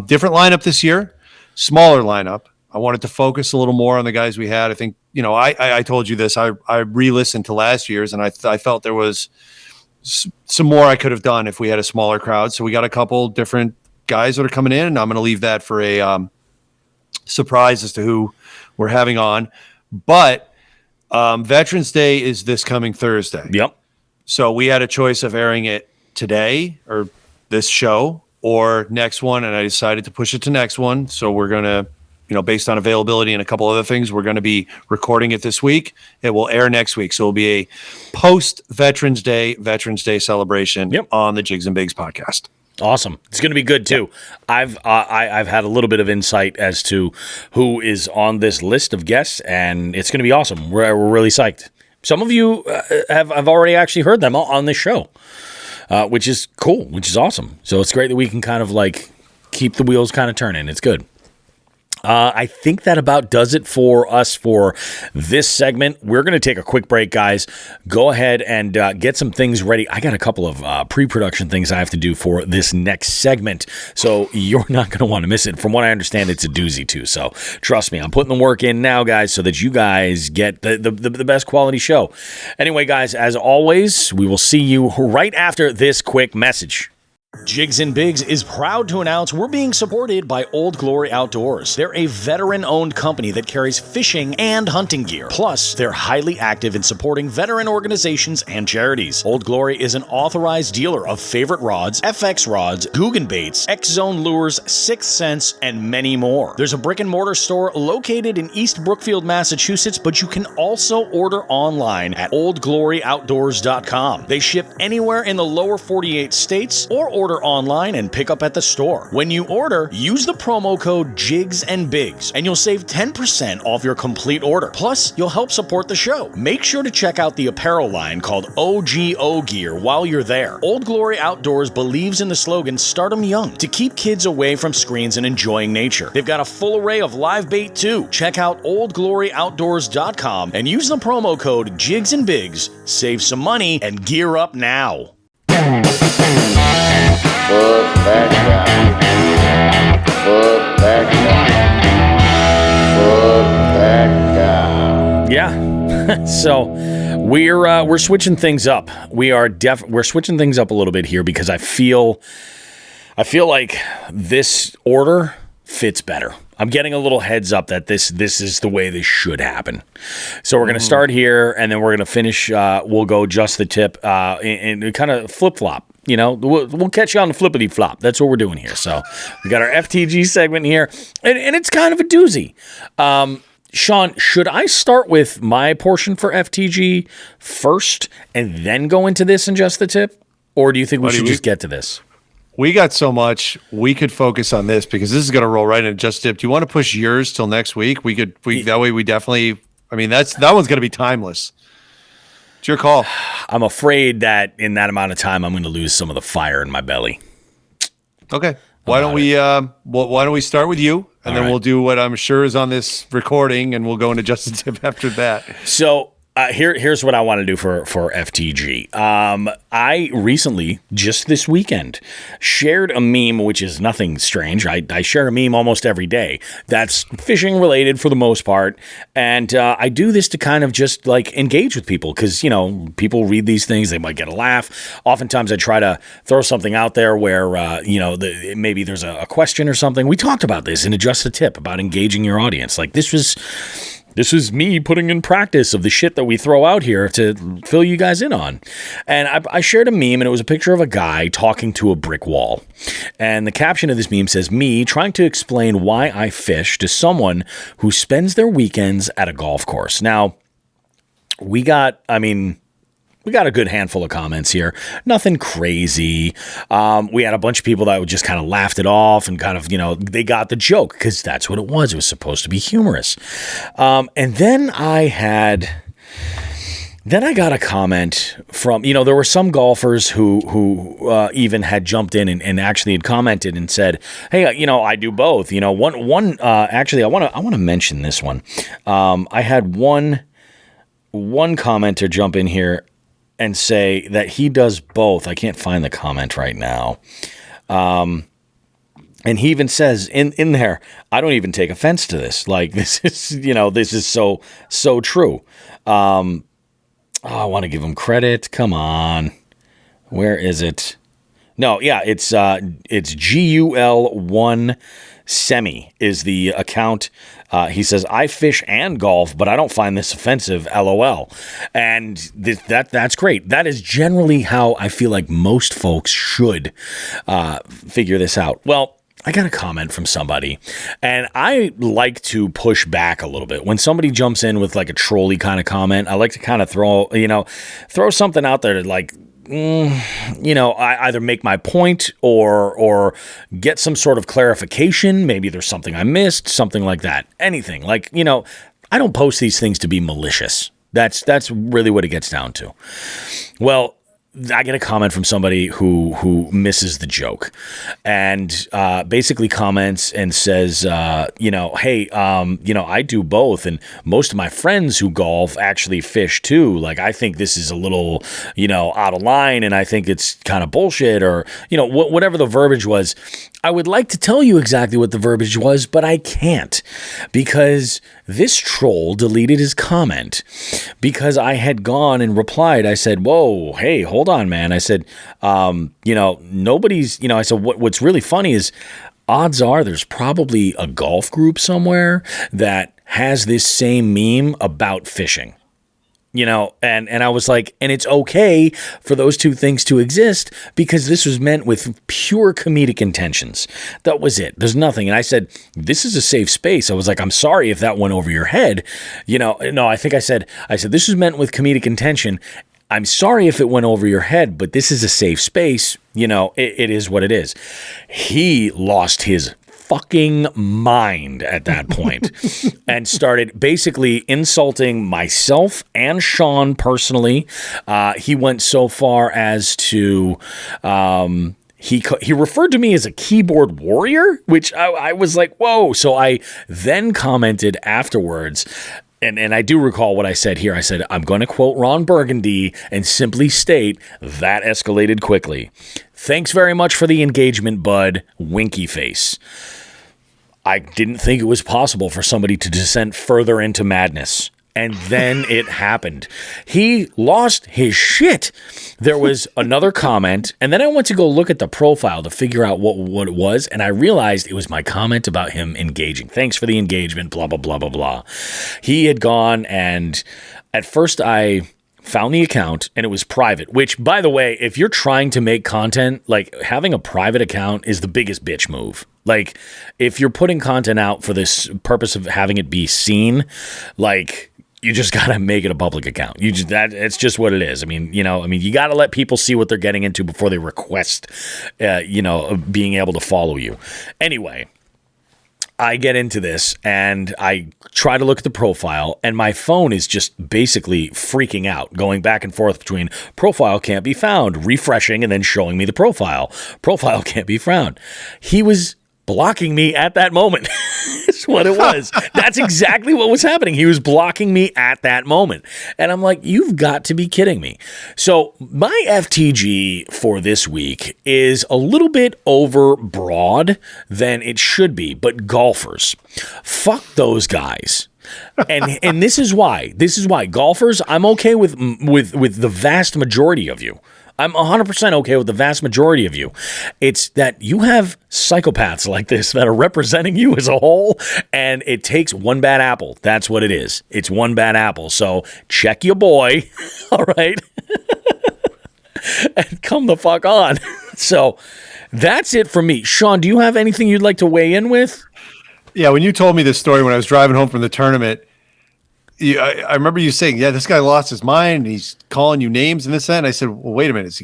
Different lineup this year, smaller lineup. I wanted to focus a little more on the guys we had. I think I told you this. I re-listened to last year's, and I felt there was some more I could have done if we had a smaller crowd. So we got a couple different guys that are coming in, and I'm going to leave that for a surprise as to who we're having on. But Veterans Day is this coming Thursday. Yep. So we had a choice of airing it today or this show or next one, and I decided to push it to next one. So we're going to, based on availability and a couple other things, we're going to be recording it this week. It will air next week. So it'll be a post Veterans Day celebration on the Jigs and Bigs podcast. Awesome. It's going to be good too. Yep. I've had a little bit of insight as to who is on this list of guests, and it's going to be awesome. We're really psyched. Some of you have already actually heard them on this show, which is cool, which is awesome. So it's great that we can kind of like keep the wheels kind of turning. It's good. I think that about does it for us for this segment. We're going to take a quick break, guys. Go ahead and get some things ready. I got a couple of pre-production things I have to do for this next segment, so you're not going to want to miss it. From what I understand, it's a doozy too, so trust me. I'm putting the work in now, guys, so that you guys get the best quality show. Anyway, guys, as always, we will see you right after this quick message. Jigs and Bigs is proud to announce we're being supported by Old Glory Outdoors. They're a veteran-owned company that carries fishing and hunting gear. Plus, they're highly active in supporting veteran organizations and charities. Old Glory is an authorized dealer of favorite rods, FX rods, Guggen baits, X-Zone lures, Sixth Sense, and many more. There's a brick-and-mortar store located in East Brookfield, Massachusetts, but you can also order online at oldgloryoutdoors.com. They ship anywhere in the lower 48 states or order online and pick up at the store. When you order, use the promo code Jigs and Bigs, and you'll save 10% off your complete order. Plus, you'll help support the show. Make sure to check out the apparel line called OGO Gear while you're there. Old Glory Outdoors believes in the slogan "Start 'em young" to keep kids away from screens and enjoying nature. They've got a full array of live bait too. Check out oldgloryoutdoors.com and use the promo code Jigs and Bigs. Save some money and gear up now. Fuck that guy. Fuck that guy. Fuck that guy. Yeah. So we're switching things up. We're switching things up a little bit here because I feel like this order fits better. I'm getting a little heads up that this is the way this should happen. So we're going to start here, and then we're going to finish. We'll go just the tip and kind of flip-flop. We'll catch you on the flippity-flop. That's what we're doing here. So we got our FTG segment here, and it's kind of a doozy. Sean, should I start with my portion for FTG first and then go into this and just the tip? Or do you think we should just get to this? we got so much. We could focus on this because this is going to roll right into Just Dip. Do you want to push yours till next week? That way we definitely. I mean, that one's going to be timeless. It's your call. I'm afraid that in that amount of time, I'm going to lose some of the fire in my belly. Okay. Why don't we start with you, and then we'll do what I'm sure is on this recording, and we'll go into Just Dip after that. So. Here's what I want to do for FTG. I recently, just this weekend, shared a meme, which is nothing strange. I share a meme almost every day that's fishing related for the most part. And I do this to kind of just like engage with people because, people read these things. They might get a laugh. Oftentimes I try to throw something out there where, maybe there's a question or something. We talked about this in Just a Tip about engaging your audience. Like this is me putting in practice of the shit that we throw out here to fill you guys in on. And I shared a meme, and it was a picture of a guy talking to a brick wall. And the caption of this meme says, me trying to explain why I fish to someone who spends their weekends at a golf course. Now, we got a good handful of comments here. Nothing crazy. We had a bunch of people that just kind of laughed it off and kind of, they got the joke because that's what it was. It was supposed to be humorous. And then I got a comment from, there were some golfers who even had jumped in and actually had commented and said, hey, I do both. Actually, I want to mention this one. I had one commenter jump in here and say that he does both. I can't find the comment right now. And he even says in there, I don't even take offense to this. Like this is so true. I want to give him credit. Come on. Where is it? No, yeah, it's GUL1 Semi is the account. He says, I fish and golf, but I don't find this offensive, LOL. And that's great. That is generally how I feel like most folks should figure this out. Well, I got a comment from somebody, and I like to push back a little bit. When somebody jumps in with like a trolley kind of comment, I like to kind of throw something out there to like, I either make my point or get some sort of clarification. Maybe there's something I missed, something like that. Anything like, I don't post these things to be malicious. That's really what it gets down to. Well, I get a comment from somebody who misses the joke and basically comments and says, hey, I do both. And most of my friends who golf actually fish too. Like, I think this is a little, out of line, and I think it's kind of bullshit or, whatever the verbiage was. I would like to tell you exactly what the verbiage was, but I can't because this troll deleted his comment because I had gone and replied. I said, whoa, hey, hold on, man. I said, nobody's, I said, what's really funny is odds are there's probably a golf group somewhere that has this same meme about fishing. And I was like, and it's okay for those two things to exist because this was meant with pure comedic intentions. That was it. There's nothing. And I said, this is a safe space. I was like, I'm sorry if that went over your head. No, I think I said, this is meant with comedic intention. I'm sorry if it went over your head, but this is a safe space. It is what it is. He lost his fucking mind at that point and started basically insulting myself and Sean personally. He went so far as to he referred to me as a keyboard warrior, which I was like, whoa. So I then commented afterwards. And I do recall what I said here. I said, I'm going to quote Ron Burgundy and simply state that escalated quickly. Thanks very much for the engagement, bud. Winky face. I didn't think it was possible for somebody to descend further into madness. And then it happened. He lost his shit. There was another comment, and then I went to go look at the profile to figure out what it was, and I realized it was my comment about him engaging. Thanks for the engagement, blah, blah, blah, blah, blah. He had gone, and at first I found the account, and it was private, which, by the way, if you're trying to make content, like, having a private account is the biggest bitch move. Like, if you're putting content out for this purpose of having it be seen, like, you just got to make it a public account. It's just what it is. I mean, you got to let people see what they're getting into before they request, being able to follow you. Anyway, I get into this and I try to look at the profile, and my phone is just basically freaking out, going back and forth between profile can't be found, refreshing, and then showing me the profile. Profile can't be found. He was blocking me at that moment. That's what it was. That's exactly what was happening. He was blocking me at that moment. And I'm like, you've got to be kidding me. So my FTG for this week is a little bit over broad than it should be, but golfers, fuck those guys. And this is why. Golfers, I'm okay with the vast majority of you. I'm 100% okay with the vast majority of you. It's that you have psychopaths like this that are representing you as a whole, and it takes one bad apple. That's what it is. It's one bad apple. So check your boy, all right? And come the fuck on. So that's it for me. Sean, do you have anything you'd like to weigh in with? Yeah, when you told me this story when I was driving home from the tournament, I remember you saying, yeah, this guy lost his mind, and he's calling you names and this, that. And I said, well, wait a minute.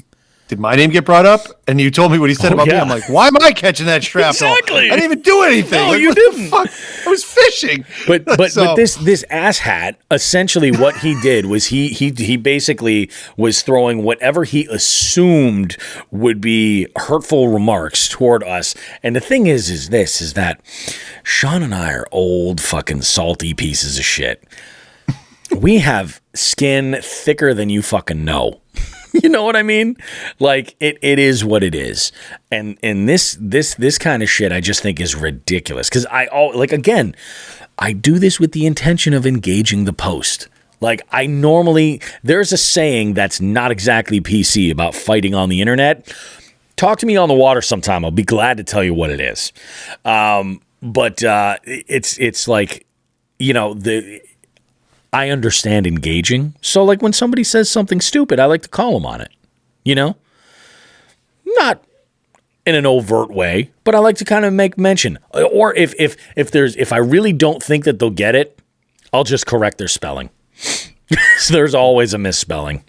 Did my name get brought up? And you told me what he said about me. I'm like, why am I catching that shrapnel? Exactly. I didn't even do anything. No, like, you didn't. Fuck? I was fishing. But this asshat, essentially what he did was he basically was throwing whatever he assumed would be hurtful remarks toward us. And the thing is that Sean and I are old fucking salty pieces of shit. We have skin thicker than you fucking know. You know what I mean? Like it is what it is. And this kind of shit I just think is ridiculous. Cause I do this with the intention of engaging the post. Like there's a saying that's not exactly PC about fighting on the internet. Talk to me on the water sometime. I'll be glad to tell you what it is. But it's like, I understand engaging. So like when somebody says something stupid, I like to call them on it, not in an overt way, but I like to kind of make mention. Or if I really don't think that they'll get it, I'll just correct their spelling. So there's always a misspelling.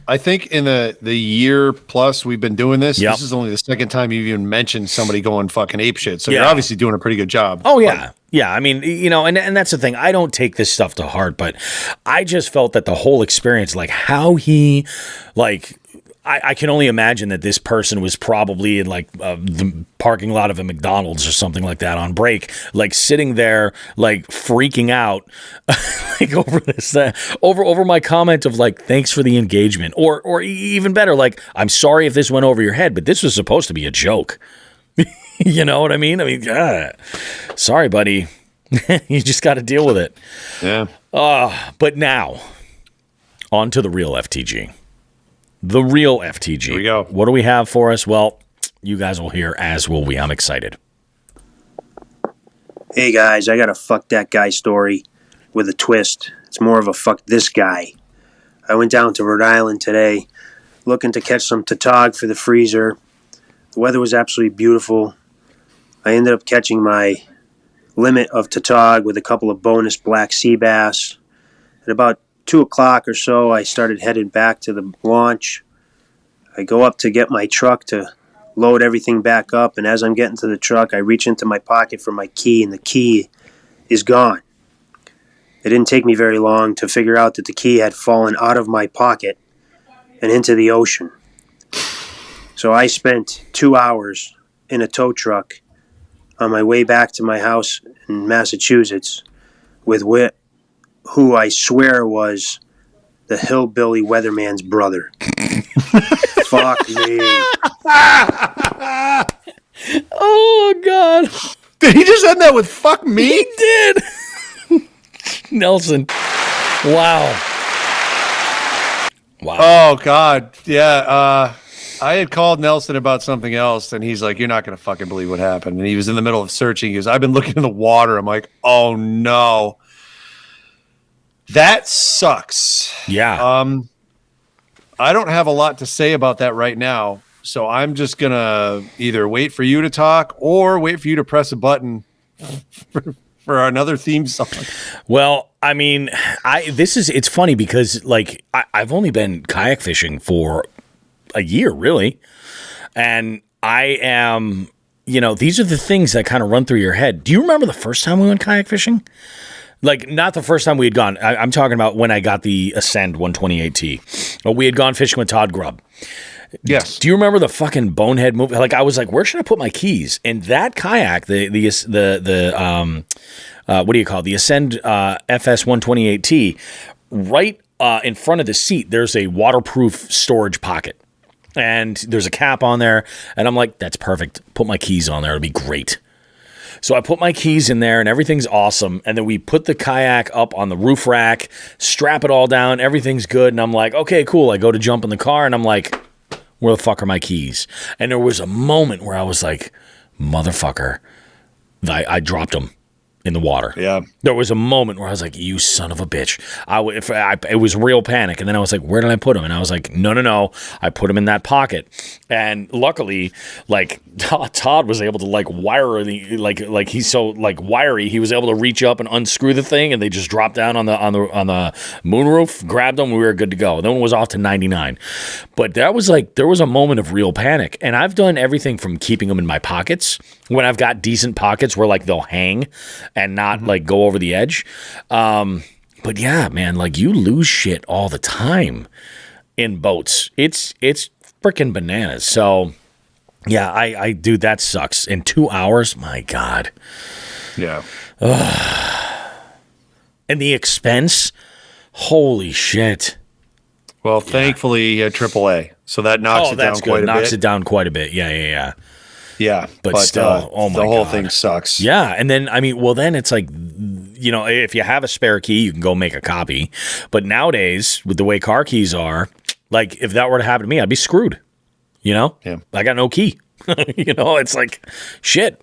I think in the year plus we've been doing this, Yep. This is only the second time you've even mentioned somebody going fucking apeshit. So Yeah. you're obviously doing a pretty good job. Oh, yeah. Yeah, I mean, and that's the thing. I don't take this stuff to heart, but I just felt that the whole experience, like how he, like, I can only imagine that this person was probably in like the parking lot of a McDonald's or something like that on break, like sitting there, like freaking out, like over this, over my comment of like, thanks for the engagement, or even better, like, I'm sorry if this went over your head, but this was supposed to be a joke. You know what I mean? Sorry, buddy. You just got to deal with it. Yeah. But now, on to the real FTG. The real FTG. Here we go. What do we have for us? Well, you guys will hear, as will we. I'm excited. Hey guys, I got a fuck that guy story with a twist. It's more of a fuck this guy. I went down to Rhode Island today looking to catch some tautog for the freezer. The weather was absolutely beautiful. I ended up catching my limit of tautog with a couple of bonus black sea bass. At about 2 o'clock or so, I started headed back to the launch. I go up to get my truck to load everything back up, and as I'm getting to the truck, I reach into my pocket for my key, and the key is gone. It didn't take me very long to figure out that the key had fallen out of my pocket and into the ocean. So I spent 2 hours in a tow truck on my way back to my house in Massachusetts with who I swear was the hillbilly weatherman's brother. Fuck me. Oh, God. Did he just end that with fuck me? He did. Nelson. Wow. Oh, God. Yeah. I had called Nelson about something else, and he's like, you're not going to fucking believe what happened. And he was in the middle of searching. He goes, I've been looking in the water. I'm like, oh, no. That sucks. Yeah. I don't have a lot to say about that right now, so I'm just going to either wait for you to talk or wait for you to press a button for another theme song. Well, I mean, it's funny because like I've only been kayak fishing for a year, really, and I am, these are the things that kind of run through your head. Do you remember the first time we went kayak fishing? Like, not the first time we had gone. I'm talking about when I got the Ascend 128T. But we had gone fishing with Todd Grubb. Yes. Do you remember the fucking bonehead move? Like, I was like, where should I put my keys? And that kayak, what do you call it? The Ascend FS 128T, right in front of the seat, there's a waterproof storage pocket. And there's a cap on there. And I'm like, that's perfect. Put my keys on there. It'll be great. So I put my keys in there and everything's awesome. And then we put the kayak up on the roof rack, strap it all down. Everything's good. And I'm like, okay, cool. I go to jump in the car and I'm like, where the fuck are my keys? And there was a moment where I was like, motherfucker, I dropped them in the water. Yeah. There was a moment where I was like, you son of a bitch. It was real panic. And then I was like, where did I put them? And I was like, no. I put them in that pocket. And luckily, like Todd was able to like wire like he's so like wiry. He was able to reach up and unscrew the thing, and they just dropped down on the moonroof, grabbed them. We were good to go. Then it was off to 99. But that was like, there was a moment of real panic. And I've done everything from keeping them in my pockets when I've got decent pockets where like they'll hang and not like go over the edge. But yeah, man, like you lose shit all the time in boats. It's freaking bananas. So yeah, I do. That sucks. In 2 hours, my God. Yeah. And the expense, holy shit. Well, thankfully, AAA, so that knocks it down quite a bit. Knocks it down quite a bit. Yeah. Yeah, but still, oh my God, the whole thing sucks. Yeah, and then I mean, well, then it's like, if you have a spare key, you can go make a copy. But nowadays, with the way car keys are, like if that were to happen to me, I'd be screwed. Yeah, I got no key. It's like shit.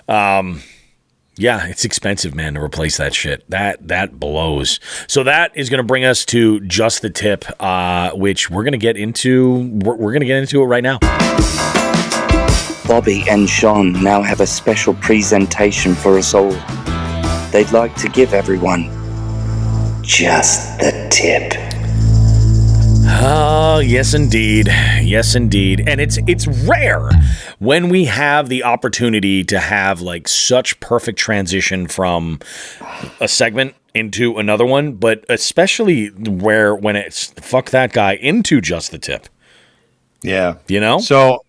Yeah, it's expensive, man, to replace that shit. That blows. So that is going to bring us to just the tip, which we're going to get into. We're going to get into it right now. Bobby and Sean now have a special presentation for us all. They'd like to give everyone just the tip. Oh, yes, indeed. Yes, indeed. And it's rare when we have the opportunity to have like such perfect transition from a segment into another one, but especially when it's fuck that guy into just the tip. Yeah. So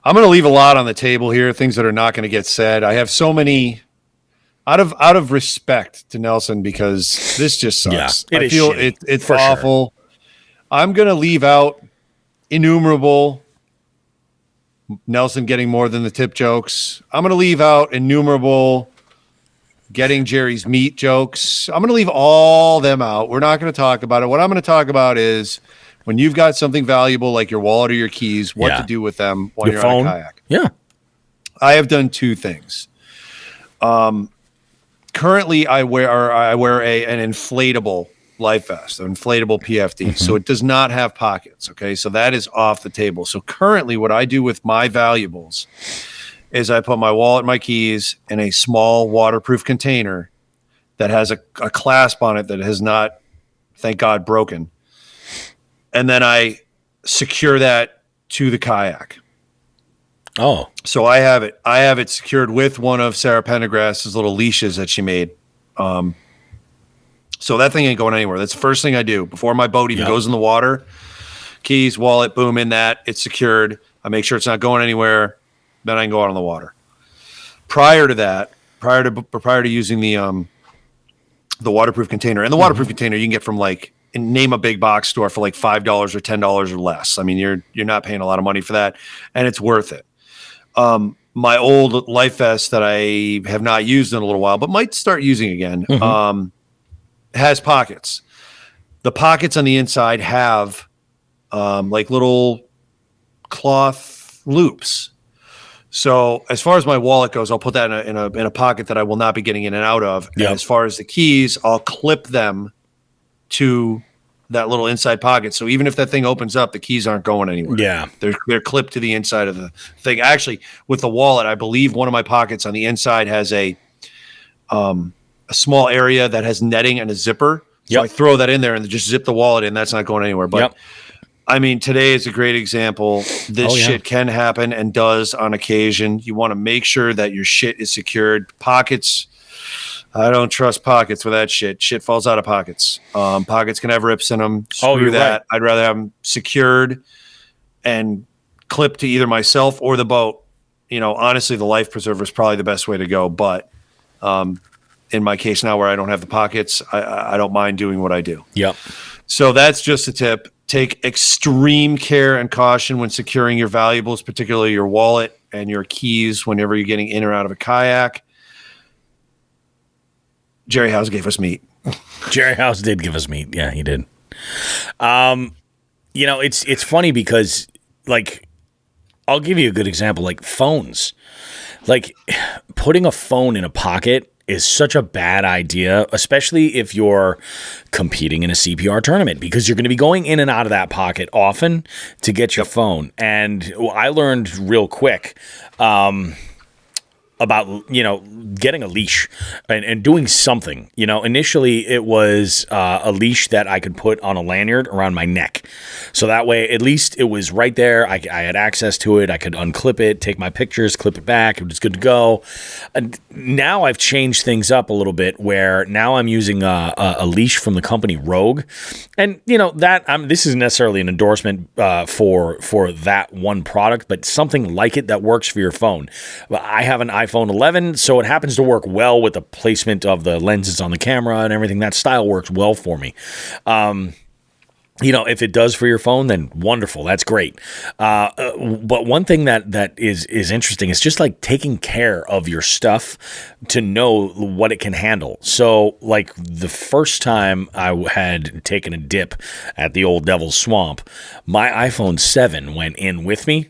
I'm going to leave a lot on the table here, things that are not going to get said. I have so many out of respect to Nelson, because this just sucks. Yeah, I feel it's awful. Sure. I'm going to leave out innumerable Nelson getting more than the tip jokes. I'm going to leave out innumerable getting Jerry's meat jokes. I'm going to leave all them out. We're not going to talk about it. What I'm going to talk about is when you've got something valuable like your wallet or your keys, what to do with them while you're on a kayak. Yeah. I have done two things. Currently, I wear an inflatable life vest, an inflatable PFD. So it does not have pockets. Okay, so that is off the table. So currently, what I do with my valuables is I put my wallet, my keys in a small waterproof container that has a clasp on it that has not, thank God, broken. And then I secure that to the kayak. Oh, so I have it secured with one of Sarah Pendergrass's little leashes that she made. So that thing ain't going anywhere. That's the first thing I do before my boat even goes in the water. Keys, wallet, boom, in that. It's secured. I make sure it's not going anywhere. Then I can go out on the water. Prior to that, prior to using the waterproof container, and the waterproof container you can get from name a big box store for like $5 or $10 or less. I mean, you're not paying a lot of money for that, and it's worth it. My old life vest that I have not used in a little while, but might start using again, has pockets. The pockets on the inside have like little cloth loops. So as far as my wallet goes, I'll put that in a pocket that I will not be getting in and out of. Yep. And as far as the keys, I'll clip them to that little inside pocket. So even if that thing opens up, the keys aren't going anywhere. Yeah. They're clipped to the inside of the thing. Actually, with the wallet, I believe one of my pockets on the inside has a a small area that has netting and a zipper. So I throw that in there and just zip the wallet in. That's not going anywhere. But I mean, today is a great example. This shit can happen and does on occasion. You want to make sure that your shit is secured. Pockets, I don't trust pockets with that shit. Shit falls out of pockets. Pockets can have rips in them. Screw that. Right. I'd rather have them secured and clipped to either myself or the boat. You know, honestly, the life preserver is probably the best way to go. But in my case now where I don't have the pockets, I don't mind doing what I do. Yep. So that's just a tip. Take extreme care and caution when securing your valuables, particularly your wallet and your keys whenever you're getting in or out of a kayak. Jerry House gave us meat. Jerry House did give us meat. Yeah, he did. You know, it's funny because, like, I'll give you a good example. Like phones. Like putting a phone in a pocket is such a bad idea, especially if you're competing in a CPR tournament, because you're going to be going in and out of that pocket often to get your phone. And I learned real quick about, you know, getting a leash and doing something. You know, initially it was a leash that I could put on a lanyard around my neck. So that way, at least it was right there. I had access to it. I could unclip it, take my pictures, clip it back. It was good to go. And now I've changed things up a little bit where now I'm using a leash from the company Rogue. And, you know, that this isn't necessarily an endorsement for that one product, but something like it that works for your phone. I have an iPhone 11, so it happens to work well with the placement of the lenses on the camera and everything. That style works well for me. You know, if it does for your phone, then wonderful. That's great. But one thing that is interesting is just like taking care of your stuff to know what it can handle. So like the first time I had taken a dip at the old Devil's Swamp, my iPhone 7 went in with me.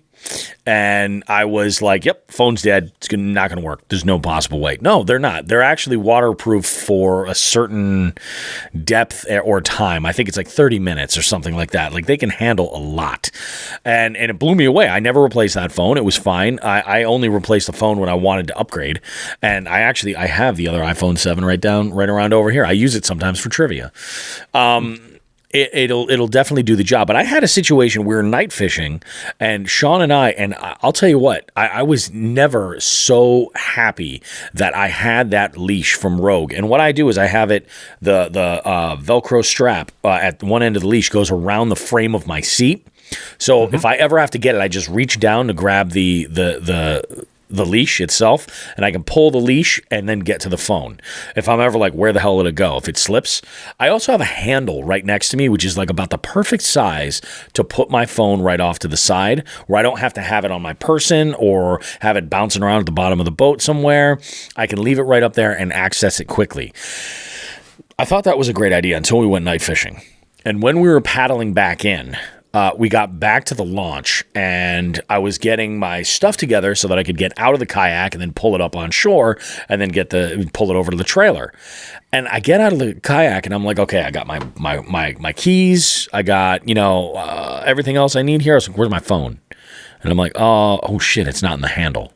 And I was like, yep, phone's dead. It's not going to work. There's no possible way. No, they're not. They're actually waterproof for a certain depth or time. I think it's like 30 minutes or something like that. Like they can handle a lot. And it blew me away. I never replaced that phone. It was fine. I only replaced the phone when I wanted to upgrade. And I have the other iPhone 7 right around over here. I use it sometimes for trivia. It'll definitely do the job. But I had a situation where we were night fishing, and Sean and I'll tell you what, I was never so happy that I had that leash from Rogue. And what I do is I have it, the Velcro strap at one end of the leash goes around the frame of my seat. So if I ever have to get it, I just reach down to grab the leash itself, and I can pull the leash and then get to the phone. If I'm ever like, where the hell did it go? If it slips. I also have a handle right next to me, which is like about the perfect size to put my phone right off to the side, where I don't have to have it on my person or have it bouncing around at the bottom of the boat somewhere. I can leave it right up there and access it quickly. I thought that was a great idea until we went night fishing. And when we were paddling back in, we got back to the launch, and I was getting my stuff together so that I could get out of the kayak and then pull it up on shore and then pull it over to the trailer. And I get out of the kayak and I'm like, okay, I got my keys. I got, everything else I need here. I was like, where's my phone? And I'm like, oh shit, it's not in the handle.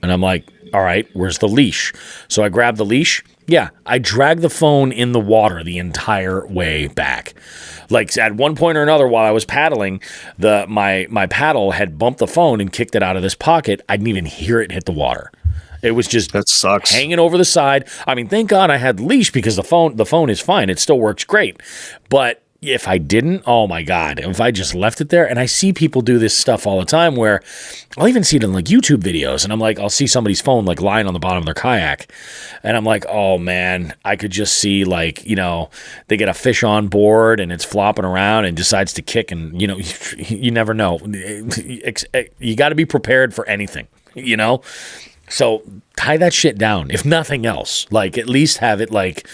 And I'm like, all right, where's the leash? So I grabbed the leash. Yeah, I dragged the phone in the water the entire way back. Like at one point or another while I was paddling, my paddle had bumped the phone and kicked it out of this pocket. I didn't even hear it hit the water. It was just that sucks. Hanging over the side. I mean, thank God I had leash because the phone is fine. It still works great. But if I didn't, oh my God, if I just left it there, and I see people do this stuff all the time where I'll even see it in like YouTube videos, and I'm like, I'll see somebody's phone like lying on the bottom of their kayak, and I'm like, oh man, I could just see like, they get a fish on board and it's flopping around and decides to kick, and you never know. You got to be prepared for anything, So tie that shit down, if nothing else. Like at least have it like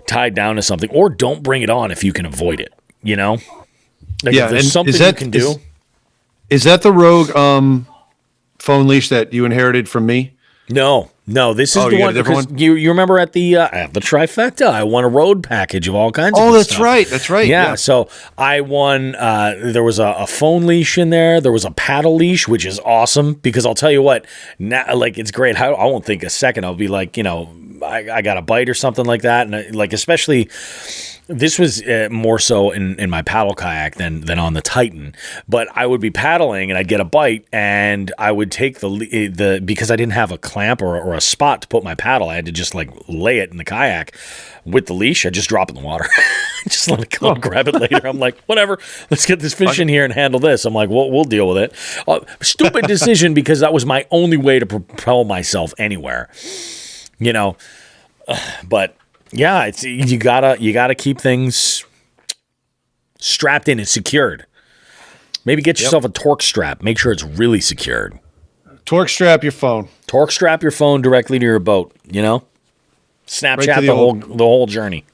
tied down to something, or don't bring it on if you can avoid it. Like if there's something you can do. Is that the Rogue phone leash that you inherited from me? No, No, this is Oh, the you got a one different because you remember at the trifecta, I won a road package of all kinds of Oh, good that's stuff. right. That's right. Yeah, so I won. There was a phone leash in there. There was a paddle leash, which is awesome because I'll tell you what, now, like it's great. I won't think a second. I'll be like, I got a bite or something like that, and like especially. This was more so in my paddle kayak than on the Titan, but I would be paddling and I'd get a bite and I would take the because I didn't have a clamp or a spot to put my paddle, I had to just like lay it in the kayak with the leash. I just drop it in the water, just let it go, grab it later. I'm like, whatever, let's get this fish in here and handle this. I'm like, we'll deal with it. Stupid decision because that was my only way to propel myself anywhere, but. Yeah, it's you gotta keep things strapped in and secured. Maybe get yourself a torque strap. Make sure it's really secured. Torque strap your phone. Torque strap your phone directly to your boat. Snapchat Right to the whole journey.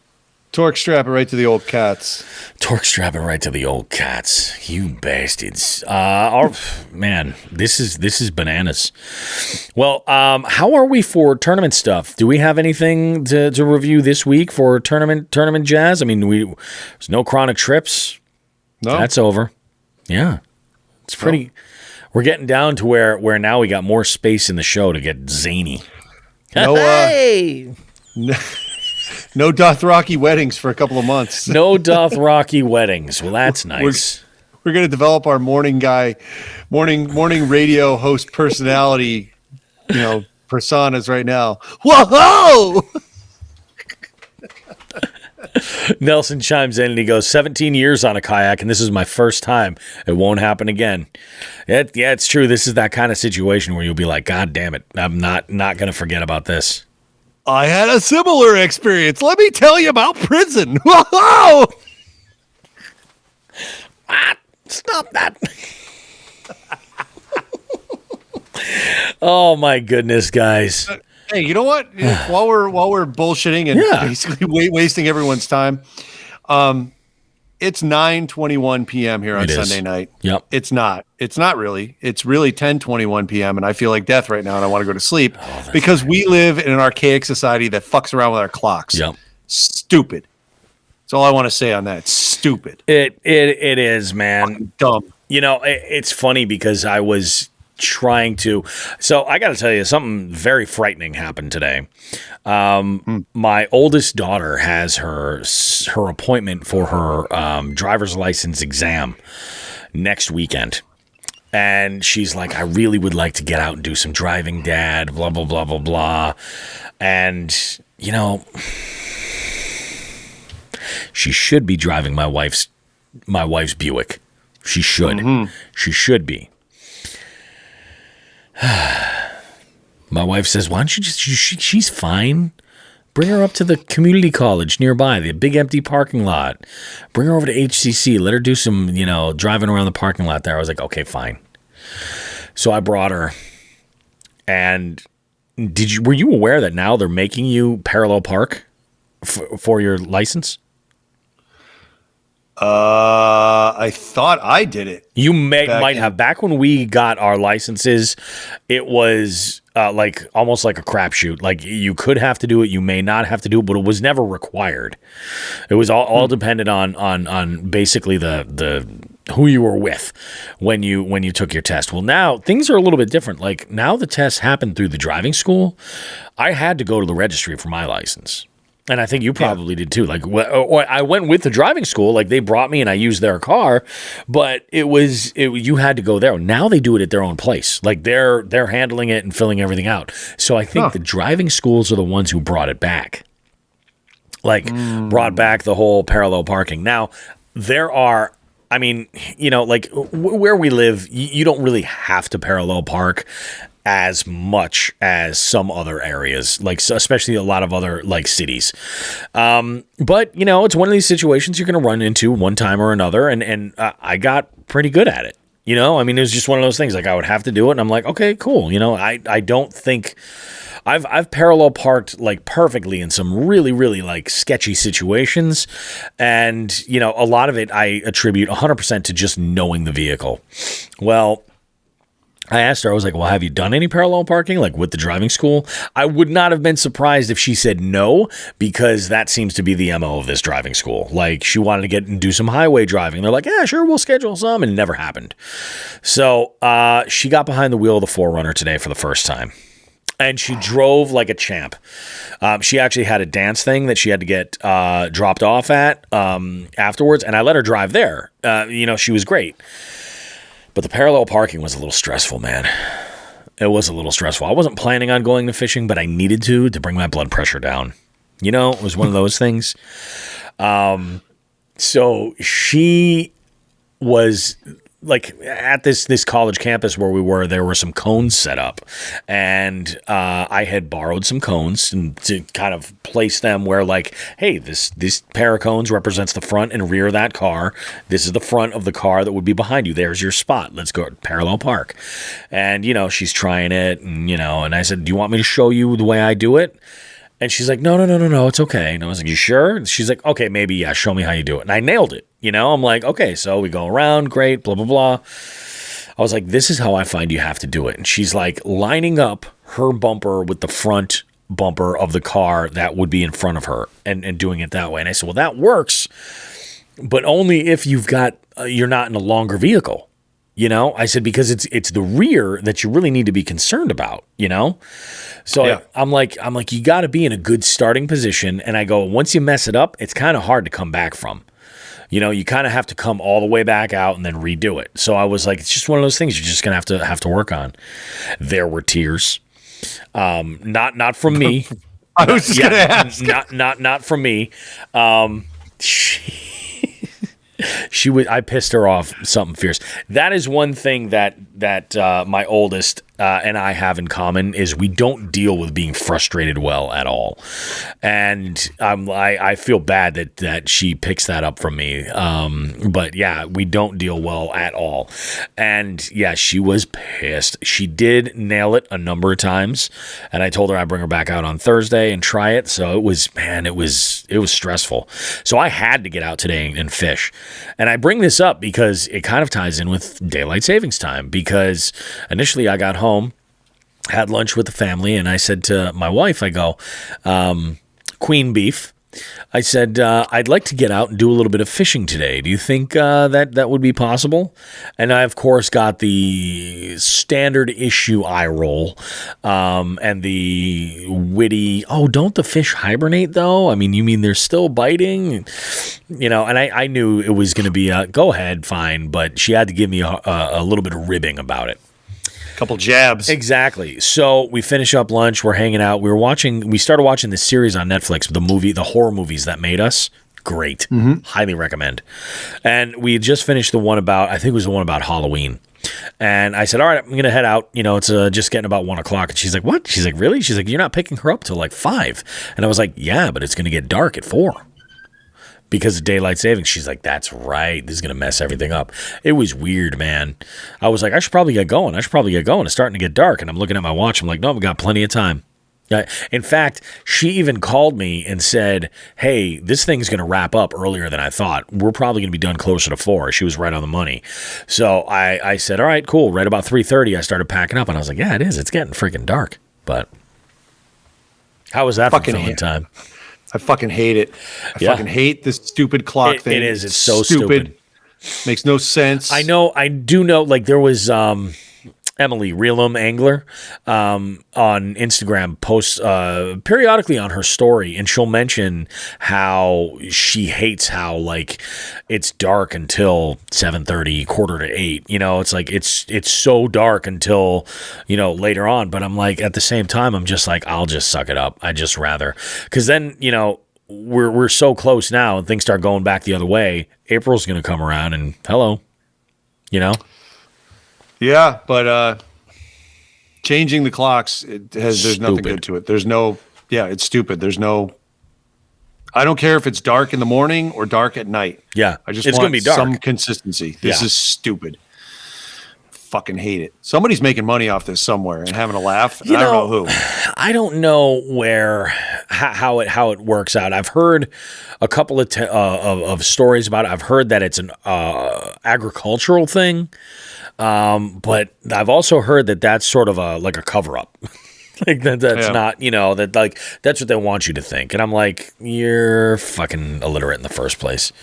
Torque strap it right to the old cats. Torque strap it right to the old cats. You bastards. Man, this is bananas. Well, how are we for tournament stuff? Do we have anything to review this week for tournament jazz? I mean, there's no chronic trips. No, That's over. Yeah. It's pretty we're getting down to where now we got more space in the show to get zany. no. Hey! No Dothraki weddings for a couple of months. No Dothraki weddings. Well, that's nice. We're going to develop our morning radio host personality, personas right now. Whoa! Nelson chimes in and he goes, 17 years on a kayak, and this is my first time. It won't happen again. Yeah, it's true. This is that kind of situation where you'll be like, God damn it. I'm not going to forget about this. I had a similar experience. Let me tell you about prison. Whoa! Stop that. Oh my goodness, guys. Hey, you know what? While we're bullshitting and basically wasting everyone's time, it's 9:21 p.m. here on Sunday night. Yep. It's not really. It's really 10:21 p.m. and I feel like death right now and I want to go to sleep because we live in an archaic society that fucks around with our clocks. Yep. Stupid. That's all I want to say on that. It's stupid. It is, man. Dumb. It's funny because I was trying to. So I got to tell you, something very frightening happened today. My oldest daughter has her appointment for her driver's license exam next weekend. And she's like, I really would like to get out and do some driving, Dad, blah, blah, blah, blah, blah. And, she should be driving my wife's Buick. She should. Mm-hmm. She should be. My wife says, why don't you just, she's fine. Bring her up to the community college nearby, the big empty parking lot. Bring her over to HCC. Let her do some, driving around the parking lot there. I was like, okay, fine. So I brought her. And were you aware that now they're making you parallel park for your license? I thought I did it. You might have. Back when we got our licenses, it was almost like a crapshoot. Like you could have to do it, you may not have to do it, but it was never required. It was all dependent on basically the who you were with when you took your test. Well, now things are a little bit different. Like now the tests happen through the driving school. I had to go to the registry for my license. And I think you probably did too. Like, or I went with the driving school. Like they brought me and I used their car, but you had to go there. Now they do it at their own place. Like they're handling it and filling everything out. So I think the driving schools are the ones who brought it back. Like brought back the whole parallel parking. Now there are. I mean, like where we live, you don't really have to parallel park as much as some other areas, like especially a lot of other like cities. But it's one of these situations you're going to run into one time or another. And I got pretty good at it. I mean, it was just one of those things like I would have to do it. And I'm like, okay, cool. I don't think I've parallel parked like perfectly in some really, really like sketchy situations. And, a lot of it I attribute 100% to just knowing the vehicle. Well, I asked her, I was like, well, have you done any parallel parking, like with the driving school? I would not have been surprised if she said no, because that seems to be the MO of this driving school. Like, she wanted to get and do some highway driving. They're like, yeah, sure, we'll schedule some, and it never happened. So she got behind the wheel of the 4Runner today for the first time. And she drove like a champ. She actually had a dance thing that she had to get dropped off at afterwards, and I let her drive there. She was great. But the parallel parking was a little stressful, man. It was a little stressful. I wasn't planning on going to fishing, but I needed to bring my blood pressure down. It was one of those things. So she was like at this college campus where we were, there were some cones set up, and I had borrowed some cones and to kind of place them where, like, hey, this pair of cones represents the front and rear of that car. This is the front of the car that would be behind you. There's your spot. Let's go parallel park. And, she's trying it, and I said, do you want me to show you the way I do it? And she's like, no, it's okay. And I was like, you sure? And she's like, okay, maybe, yeah, show me how you do it. And I nailed it. I'm like, okay, so we go around, great, blah, blah, blah. I was like, this is how I find you have to do it. And she's like lining up her bumper with the front bumper of the car that would be in front of her and doing it that way. And I said, well, that works, but only if you're not in a longer vehicle. I said, because it's the rear that you really need to be concerned about, So yeah. I'm like, you got to be in a good starting position. And I go, once you mess it up, it's kind of hard to come back from. You kind of have to come all the way back out and then redo it. So I was like, it's just one of those things you're just going to have to work on. There were tears. Not from me. I was just going to ask. Not from me. I pissed her off something fierce. That is one thing that my oldest and I have in common is we don't deal with being frustrated well at all. And I feel bad that she picks that up from me. But yeah, we don't deal well at all. And yeah, she was pissed. She did nail it a number of times. And I told her I'd bring her back out on Thursday and try it. So it was stressful. So I had to get out today and fish. And I bring this up because it kind of ties in with daylight savings time, because initially I got home, had lunch with the family, and I said to my wife, I go, queen beef. I said, I'd like to get out and do a little bit of fishing today. Do you think that would be possible? And I, of course, got the standard issue eye roll and the witty, oh, don't the fish hibernate, though? I mean, you mean they're still biting? And I knew it was going to be a go ahead, fine, but she had to give me a little bit of ribbing about it. Couple jabs. Exactly. So we finish up lunch. We're hanging out. We started watching this series on Netflix, the horror movies that made us. Great. Mm-hmm. Highly recommend. And we had just finished the one about Halloween. And I said, all right, I'm going to head out. It's just getting about 1:00. And she's like, what? She's like, really? She's like, you're not picking her up till like 5. And I was like, yeah, but it's going to get dark at 4. Because of daylight savings. She's like, that's right. This is going to mess everything up. It was weird, man. I was like, I should probably get going. It's starting to get dark. And I'm looking at my watch. I'm like, no, we got plenty of time. In fact, she even called me and said, hey, this thing's going to wrap up earlier than I thought. We're probably going to be done closer to 4. She was right on the money. So I said, all right, cool. Right about 3:30, I started packing up. And I was like, yeah, it is. It's getting freaking dark. But how was that for filming time? I fucking hate it. I fucking hate this stupid clock thing. It is. It's so stupid. Makes no sense. I know. I do know. Like there was Emily, Realum Angler, on Instagram posts periodically on her story, and she'll mention how she hates how like it's dark until 7:30, 7:45. It's like it's so dark until later on. But I'm like, at the same time, I'm just like, I'll just suck it up. I just rather, because then we're so close now, and things start going back the other way. April's gonna come around, and hello, Yeah, but changing the clocks, there's nothing good to it. It's stupid. I don't care if it's dark in the morning or dark at night. Yeah, I just it's want gonna be dark. Some consistency. This is stupid. Fucking hate it. Somebody's making money off this somewhere and having a laugh. And I don't know who. I don't know how it works out. I've heard a couple of stories about it. I've heard that it's an agricultural thing. But I've also heard that that's sort of like a cover up. Like that's not, that like that's what they want you to think. And I'm like, you're fucking illiterate in the first place.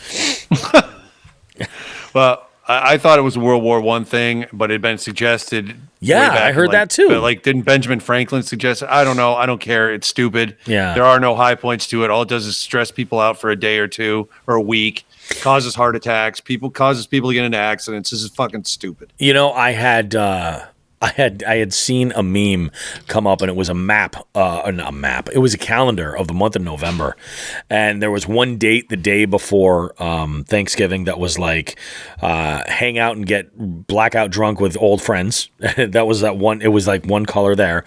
Well, I thought it was a World War I thing, but it had been suggested. Yeah, I heard that too. But like, didn't Benjamin Franklin suggest it? I don't know. I don't care. It's stupid. Yeah. There are no high points to it. All it does is stress people out for a day or two or a week, causes heart attacks, causes people to get into accidents. This is fucking stupid. I had seen a meme come up, and it was a map, not a map. It was a calendar of the month of November, and there was one date the day before Thanksgiving that was like hang out and get blackout drunk with old friends. That was that one. It was like one color there.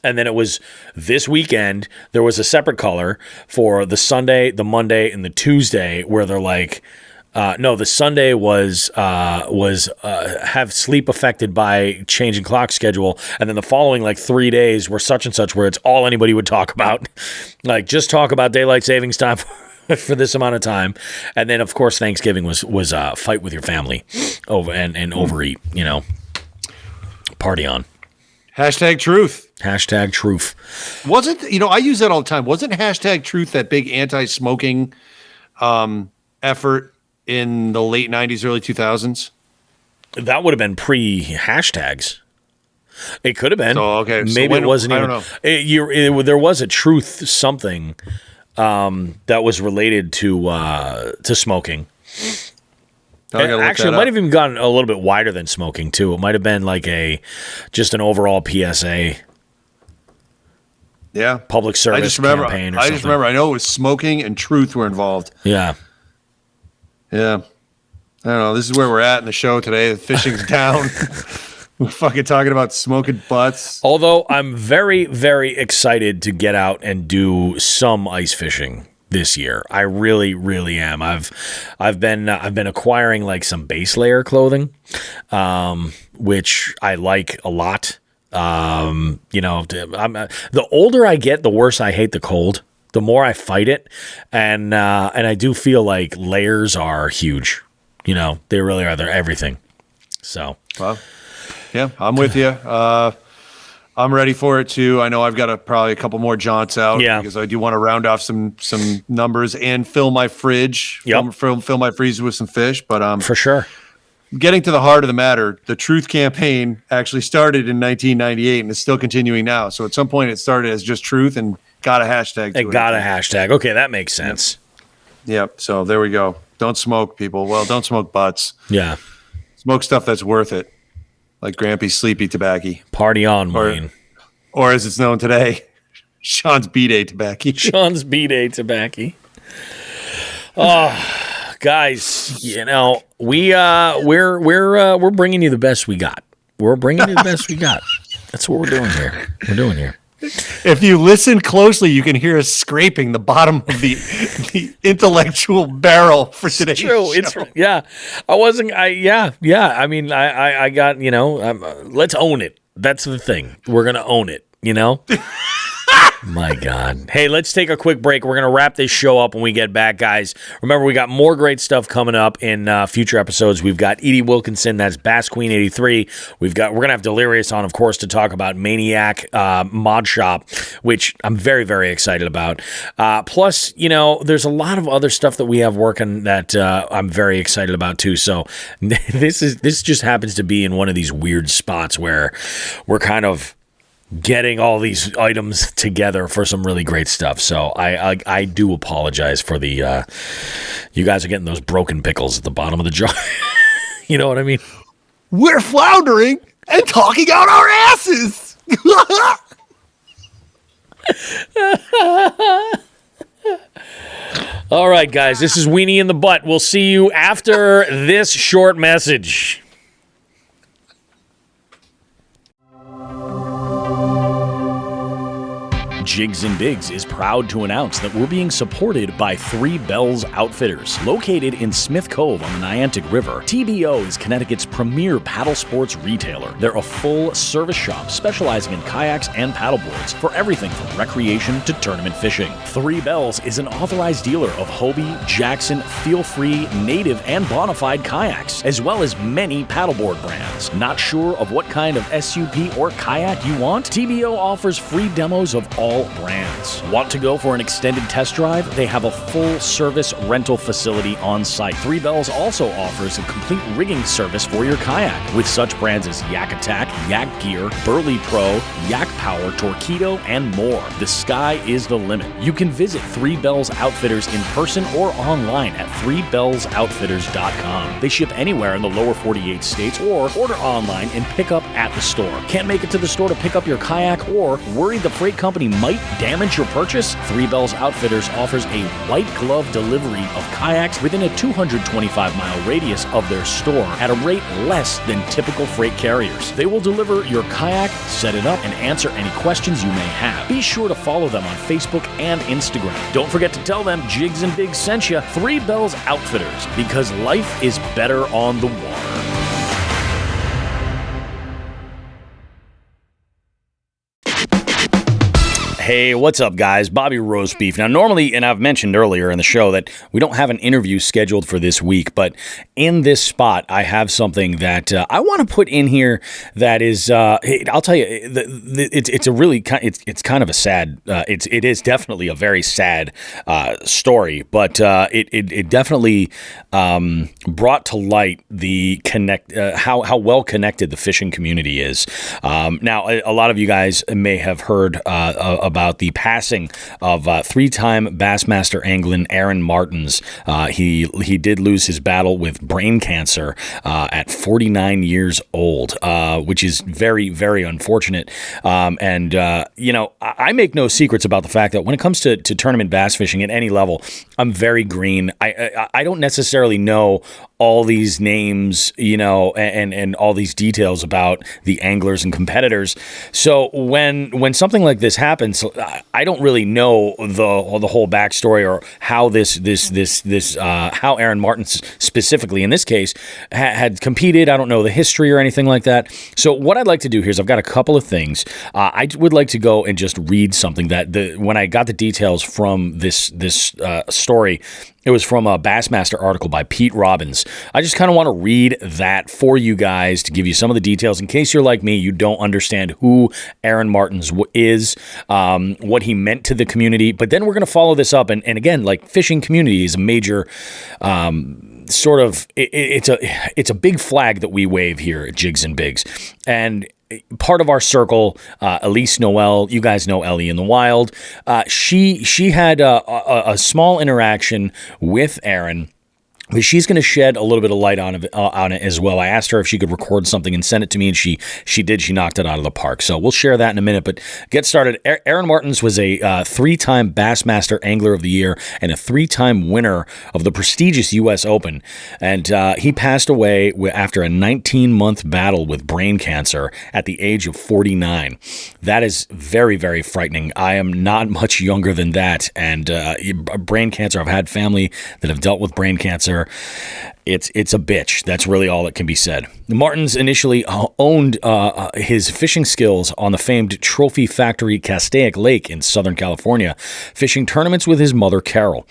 And then it was this weekend. There was a separate color for the Sunday, the Monday, and the Tuesday, where they're like, no, the Sunday was have sleep affected by changing clock schedule, and then the following like 3 days were such and such, where it's all anybody would talk about, like just talk about daylight savings time for this amount of time, and then of course Thanksgiving was fight with your family over and overeat, party on. Hashtag truth. Hashtag truth. Wasn't, I use that all the time. Wasn't hashtag truth that big anti-smoking effort in the late 90s, early 2000s? That would have been pre-hashtags. It could have been. Oh, okay. Maybe it wasn't even. I don't know. There was a truth something that was related to smoking. Actually, it might have even gone a little bit wider than smoking too. It might have been like just an overall PSA. Yeah, public service campaign. I just remember. I know it was smoking and truth were involved. Yeah. Yeah. I don't know. This is where we're at in the show today. The fishing's down. We're fucking talking about smoking butts. Although I'm very, very excited to get out and do some ice fishing this year. I really, really am. I've been acquiring like some base layer clothing, which I like a lot. The older I get, the worse I hate the cold. The more I fight it, and I do feel like layers are huge. They really are. They're everything. So, well, yeah, I'm with you. I'm ready for it too. I know I've got probably a couple more jaunts out because I do want to round off some numbers and fill my fridge. Yep. Fill my freezer with some fish. But for sure. Getting to the heart of the matter, the Truth campaign actually started in 1998 and is still continuing now. So at some point it started as just Truth and got a hashtag to it. It got a hashtag. Okay, that makes sense. Yep. So there we go. Don't smoke, people. Well, don't smoke butts. Yeah. Smoke stuff that's worth it, like Grampy's Sleepy Tobacco. Party on, Wayne. Or as it's known today, Sean's B-Day Tobacco. Sean's B-Day Tobacco. Oh. Guys, we're bringing you the best we got. We're bringing you the best we got. That's what we're doing here. If you listen closely, you can hear us scraping the bottom of the intellectual barrel for today's show. It's true. I mean, I got, let's own it. That's the thing. We're going to own it, My God. Hey, let's take a quick break. We're going to wrap this show up when we get back, guys. Remember, we got more great stuff coming up in future episodes. We've got Edie Wilkinson, that's Bass Queen 83. We're going to have Delirious on, of course, to talk about Maniac Mod Shop, which I'm very, very excited about. Plus, there's a lot of other stuff that we have working that I'm very excited about too. So this just happens to be in one of these weird spots where we're kind of getting all these items together for some really great stuff. So I do apologize for the you guys are getting those broken pickles at the bottom of the jar. You know what I mean? We're floundering and talking out our asses. All right, guys, this is Weenie in the Butt. We'll see you after this short message. Jigs and Bigs is proud to announce that we're being supported by Three Bells Outfitters. Located in Smith Cove on the Niantic River, TBO is Connecticut's premier paddle sports retailer. They're a full-service shop specializing in kayaks and paddleboards for everything from recreation to tournament fishing. Three Bells is an authorized dealer of Hobie, Jackson, Feel Free, Native, and Bonafide kayaks, as well as many paddleboard brands. Not sure of what kind of SUP or kayak you want? TBO offers free demos of all brands. Want to go for an extended test drive? They have a full-service rental facility on site. Three Bells also offers a complete rigging service for your kayak with such brands as Yak Attack, Yak Gear, Burley Pro, Yak Power, Torpedo, and more. The sky is the limit. You can visit Three Bells Outfitters in person or online at threebellsoutfitters.com. They ship anywhere in the lower 48 states or order online and pick up at the store. Can't make it to the store to pick up your kayak or worried the freight company might damage your purchase? Three Bells Outfitters offers a white glove delivery of kayaks within a 225-mile radius of their store at a rate less than typical freight carriers. They will deliver your kayak, set it up, and answer any questions you may have. Be sure to follow them on Facebook and Instagram. Don't forget to tell them Jigs and Bigs sent you. Three Bells Outfitters, because life is better on the water. Hey, what's up, guys? Bobby Roast Beef. Now, normally, and I've mentioned earlier in the show that we don't have an interview scheduled for this week, but in this spot, I have something that I want to put in here that is, I'll tell you, it's a really, it's kind of a sad, it is definitely a very sad story, but it definitely brought to light the how well connected the fishing community is. Now, a lot of you guys may have heard about the passing of three-time Bassmaster angler Aaron Martens. He did lose his battle with brain cancer at 49 years old, which is very, very unfortunate. I make no secrets about the fact that when it comes to tournament bass fishing at any level, I'm very green. I don't necessarily know all these names, and all these details about the anglers and competitors. So when something like this happens, I don't really know the whole backstory or how how Aaron Martens specifically in this case had competed. I don't know the history or anything like that. So what I'd like to do here is I've got a couple of things. I would like to go and just read something that when I got the details from this story. It was from a Bassmaster article by Pete Robbins. I just kind of want to read that for you guys to give you some of the details in case you're like me, you don't understand who Aaron Martens is, what he meant to the community. But then we're going to follow this up. And again, like fishing community is a major it's a big flag that we wave here at Jigs and Bigs. And part of our circle, Elise Noel, you guys know Ellie in the Wild. She had a small interaction with Aaron. She's going to shed a little bit of light on it as well. I asked her if she could record something and send it to me, and she did. She knocked it out of the park. So we'll share that in a minute. But get started. Aaron Martens was a three-time Bassmaster Angler of the Year and a three-time winner of the prestigious U.S. Open. And he passed away after a 19-month battle with brain cancer at the age of 49. That is very, very frightening. I am not much younger than that. And brain cancer, I've had family that have dealt with brain cancer. It's a bitch. That's really all that can be said. Martens initially owned his fishing skills on the famed Trophy Factory Castaic Lake in Southern California, fishing tournaments with his mother, Carol.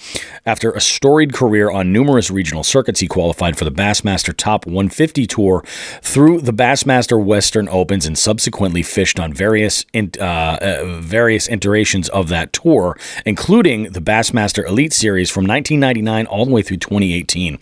After a storied career on numerous regional circuits, he qualified for the Bassmaster Top 150 Tour through the Bassmaster Western Opens and subsequently fished on various iterations of that tour, including the Bassmaster Elite Series from 1999 all the way through 2018.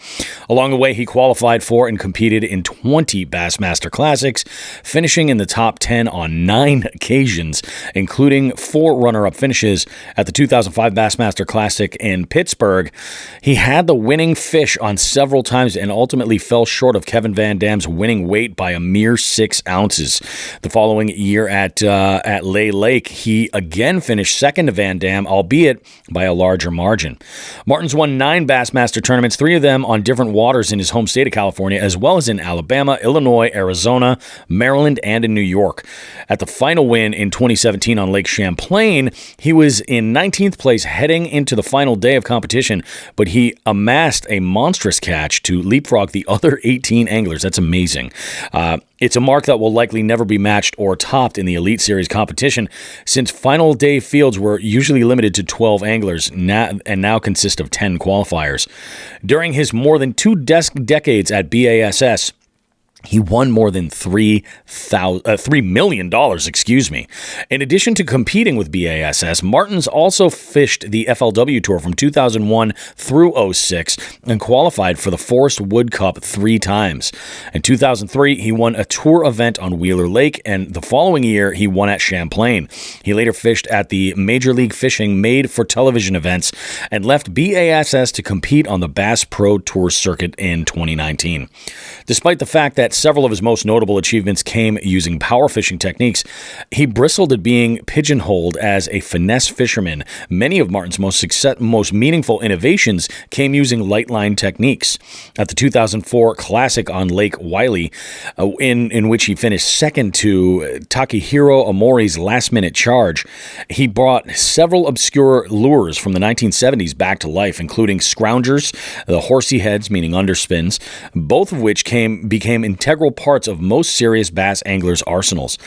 Along the way, he qualified for and competed in 20 Bassmaster Classics, finishing in the top 10 on 9 occasions, including 4 runner-up finishes at the 2005 Bassmaster Classic in Pittsburgh. He had the winning fish on several times and ultimately fell short of Kevin Van Dam's winning weight by a mere 6 ounces. The following year at Lay Lake, he again finished second to Van Dam, albeit by a larger margin. Martens won 9 Bassmaster tournaments, 3 of them on different waters in his home state of California, as well as in Alabama, Illinois, Arizona, Maryland, and in New York. At the final win in 2017 on Lake Champlain, he was in 19th place heading into the final day of competition, but he amassed a monstrous catch to leapfrog the other 18 anglers. That's amazing. It's a mark that will likely never be matched or topped in the Elite Series competition, since final day fields were usually limited to 12 anglers and now consist of 10 qualifiers. During his more than 2 decades at BASS, he won more than $3 million, In addition to competing with BASS, Martins also fished the FLW Tour from 2001 through 06 and qualified for the Forest Wood Cup 3 times. In 2003, he won a tour event on Wheeler Lake, and the following year, he won at Champlain. He later fished at the Major League Fishing made-for-television events and left BASS to compete on the Bass Pro Tour circuit in 2019. Despite the fact that several of his most notable achievements came using power fishing techniques, he bristled at being pigeonholed as a finesse fisherman. Many of Martin's most meaningful innovations came using light line techniques. At the 2004 Classic on Lake Wylie, in which he finished second to Takahiro Omori's last-minute charge, he brought several obscure lures from the 1970s back to life, including scroungers, the horsey heads, meaning underspins, both of which became integral parts of most serious bass anglers' arsenals.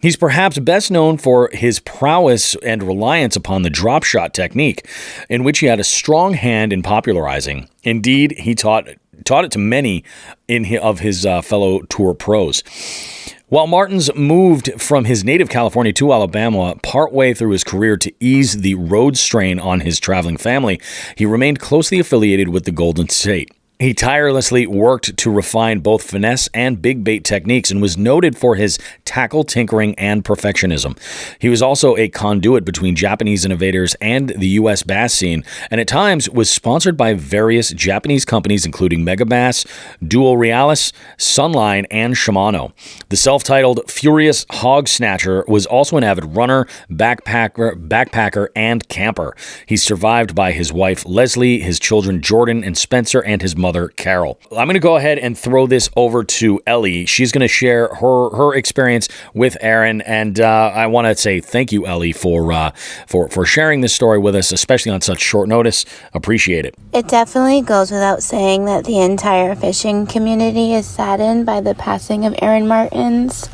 He's perhaps best known for his prowess and reliance upon the drop shot technique, in which he had a strong hand in popularizing. Indeed, he taught it to many of his fellow tour pros. While Martins moved from his native California to Alabama partway through his career to ease the road strain on his traveling family, he remained closely affiliated with the Golden State. He tirelessly worked to refine both finesse and big bait techniques and was noted for his tackle tinkering and perfectionism. He was also a conduit between Japanese innovators and the U.S. bass scene, and at times was sponsored by various Japanese companies including Megabass, Duo Realis, Sunline, and Shimano. The self-titled Furious Hog Snatcher was also an avid runner, backpacker, and camper. He's survived by his wife Leslie, his children Jordan and Spencer, and his mother Carol. I'm going to go ahead and throw this over to Ellie. She's going to share her experience with Aaron, and I want to say thank you, Ellie, for sharing this story with us, especially on such short notice. Appreciate it. It definitely goes without saying that the entire fishing community is saddened by the passing of Aaron Martins.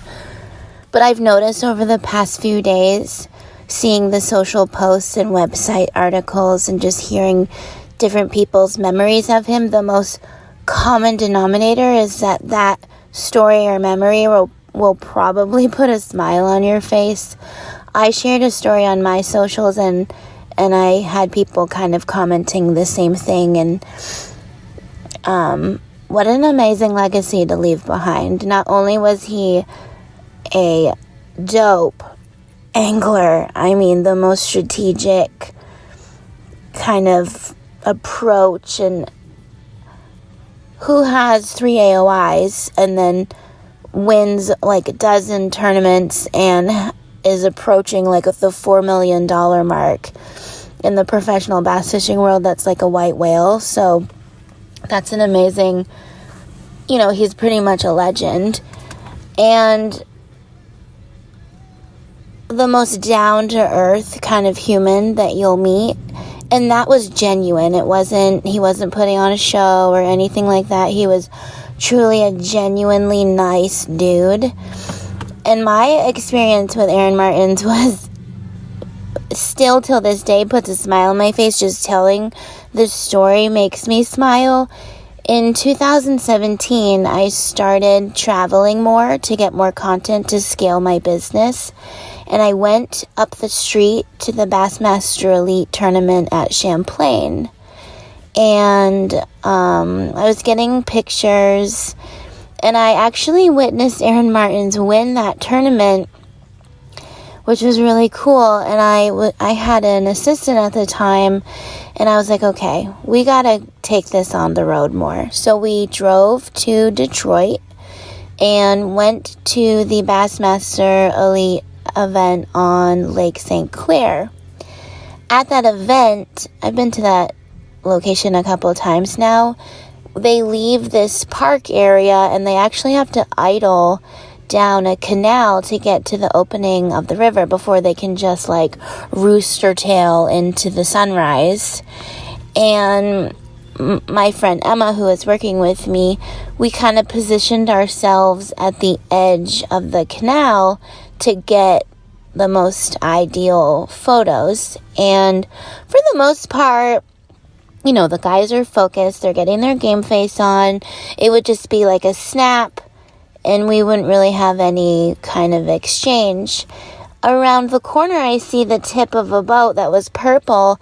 But I've noticed over the past few days, seeing the social posts and website articles and just hearing different people's memories of him, the most common denominator is that story or memory will probably put a smile on your face. I shared a story on my socials and I had people kind of commenting the same thing, and what an amazing legacy to leave behind. Not only was he a dope angler, I mean the most strategic kind of approach, and who has 3 AOIs and then wins like a dozen tournaments and is approaching like the $4 million mark in the professional bass fishing world. That's like a white whale. So that's an amazing, he's pretty much a legend, and the most down-to-earth kind of human that you'll meet. And that was genuine. He wasn't putting on a show or anything like that. He was truly a genuinely nice dude. And my experience with Aaron Martins was still till this day puts a smile on my face. Just telling this story makes me smile. In 2017, I started traveling more to get more content to scale my business. And I went up the street to the Bassmaster Elite tournament at Champlain. And I was getting pictures. And I actually witnessed Aaron Martins win that tournament, which was really cool. And I had an assistant at the time. And I was like, okay, we got to take this on the road more. So we drove to Detroit and went to the Bassmaster Elite event on Lake St. Clair. At that event, I've been to that location a couple of times now. They leave this park area and they actually have to idle down a canal to get to the opening of the river before they can just like rooster tail into the sunrise. And my friend Emma, who is working with me, we kind of positioned ourselves at the edge of the canal to get the most ideal photos. And for the most part, you know, the guys are focused, they're getting their game face on. It would just be like a snap, and we wouldn't really have any kind of exchange. Around the corner, I see the tip of a boat that was purple,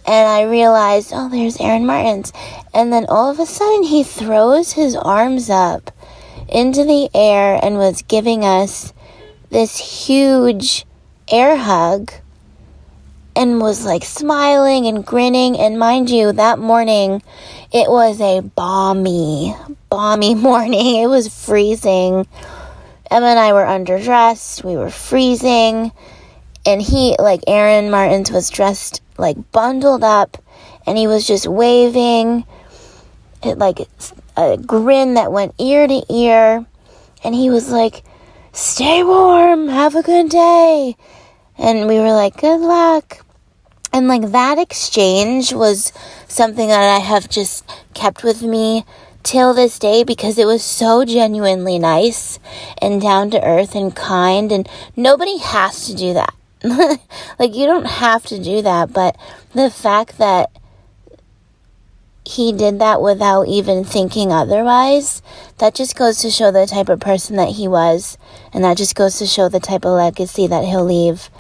and I realized, oh, there's Aaron Martins. And then all of a sudden, he throws his arms up into the air and was giving us this huge air hug, and was like smiling and grinning. And mind you, that morning, it was a balmy morning. It was freezing. Emma and I were underdressed. We were freezing. And he, like Aaron Martins, was dressed like bundled up. And he was just waving. It, like a grin that went ear to ear. And he was like, stay warm. Have a good day. And we were like, good luck. And like that exchange was something that I have just kept with me till this day, because it was so genuinely nice and down to earth and kind, and nobody has to do that. Like, you don't have to do that, but the fact that he did that without even thinking otherwise, that just goes to show the type of person that he was, and that just goes to show the type of legacy that he'll leave.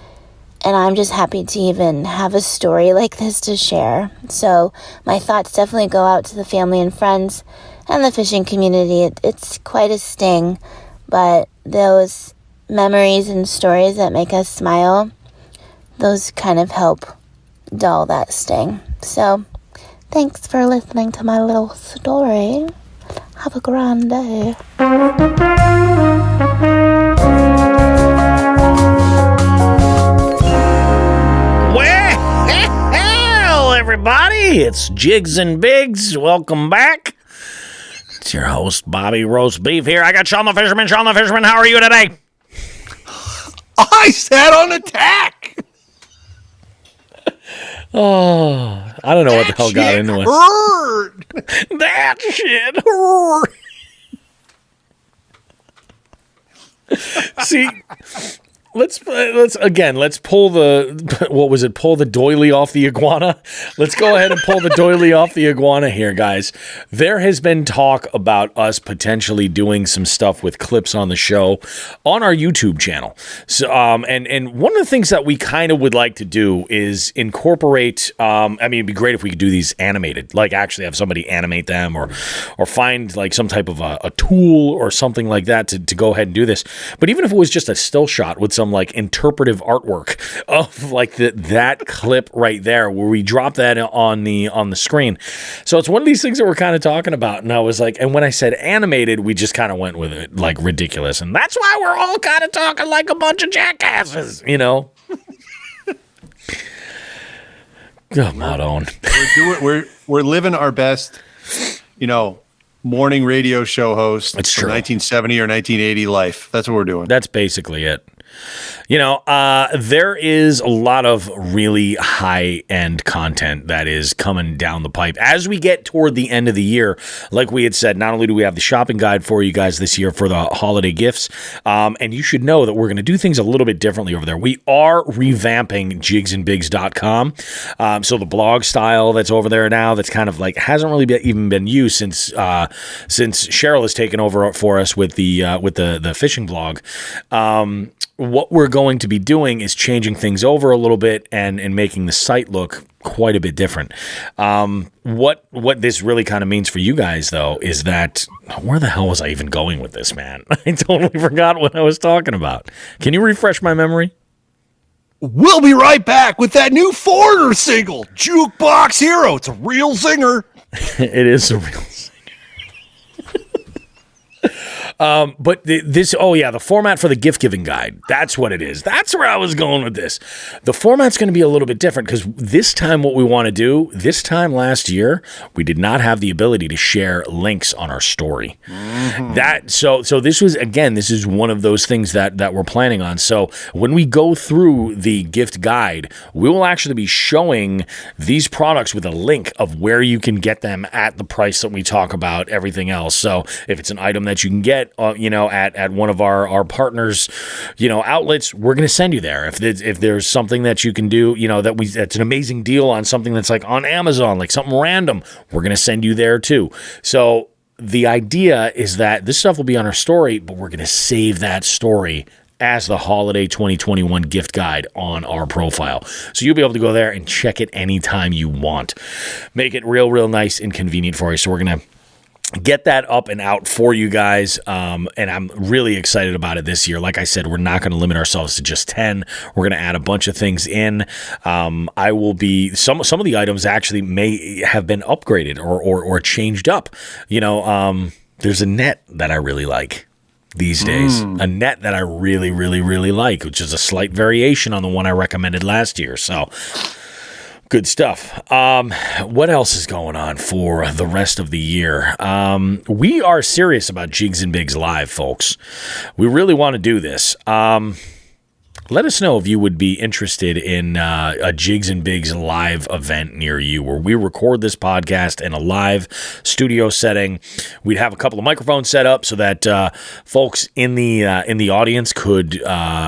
And I'm just happy to even have a story like this to share. So my thoughts definitely go out to the family and friends and the fishing community. It's quite a sting, but those memories and stories that make us smile, those kind of help dull that sting. So thanks for listening to my little story. Have a grand day. Well, everybody, it's Jigs and Bigs. Welcome back. It's your host, Bobby Roast Beef here. I got Sean the Fisherman. Sean the Fisherman, how are you today? I sat on a tack. Oh, I don't know what the hell got into us. Hurt. That shit hurt. See, let's pull the, what was it? Pull the doily off the iguana. Let's go ahead and pull the doily off the iguana here, guys. There has been talk about us potentially doing some stuff with clips on the show on our YouTube channel. So, and one of the things that we kind of would like to do is incorporate. I mean, it'd be great if we could do these animated, like actually have somebody animate them, or find like some type of a tool or something like that to go ahead and do this. But even if it was just a still shot with some like interpretive artwork of like that clip right there, where we drop that on the screen. So it's one of these things that we're kind of talking about. And I was like, and when I said animated, we just kind of went with it like ridiculous. And that's why we're all kind of talking like a bunch of jackasses, you know? Come on. We're living our best, you know, morning radio show host. It's true. 1970 or 1980 life. That's what we're doing. That's basically it. You know, there is a lot of really high-end content that is coming down the pipe. As we get toward the end of the year, like we had said, not only do we have the shopping guide for you guys this year for the holiday gifts, and you should know that we're going to do things a little bit differently over there. We are revamping jigsandbigs.com. So the blog style that's over there now, that's kind of like hasn't really even been used since Cheryl has taken over for us with the fishing blog. What we're going to be doing is changing things over a little bit and making the site look quite a bit different. What this really kind of means for you guys, though, is that where the hell was I even going with this, man? I totally forgot what I was talking about. Can you refresh my memory? We'll be right back with that new Foreigner single, Jukebox Hero. It's a real singer. It is a real singer. But the format for the gift giving guide. That's what it is. That's where I was going with this. The format's going to be a little bit different because this time what we want to do, this time last year, we did not have the ability to share links on our story. So this is one of those things that we're planning on. So when we go through the gift guide, we will actually be showing these products with a link of where you can get them at the price that we talk about everything else. So if it's an item that you can get, at one of our partners, outlets, we're going to send you there. If there's something that you can do, that's an amazing deal on something that's like on Amazon, like something random, we're going to send you there too. So the idea is that this stuff will be on our story, but we're going to save that story as the holiday 2021 gift guide on our profile. So you'll be able to go there and check it anytime you want. Make it real nice and convenient for you. So we're going to get that up and out for you guys, and I'm really excited about it this year. Like I said, we're not going to limit ourselves to just 10. We're going to add a bunch of things in. I will be some of the items actually may have been upgraded or changed up. There's a net that I really like these days, a net that I really like, which is a slight variation on the one I recommended last year. So good stuff. What else is going on for the rest of the year? We are serious about Jigs and Bigs Live, folks. We really want to do this. Let us know if you would be interested in a Jigs and Bigs live event near you where we record this podcast in a live studio setting. We'd have a couple of microphones set up so that folks in the audience could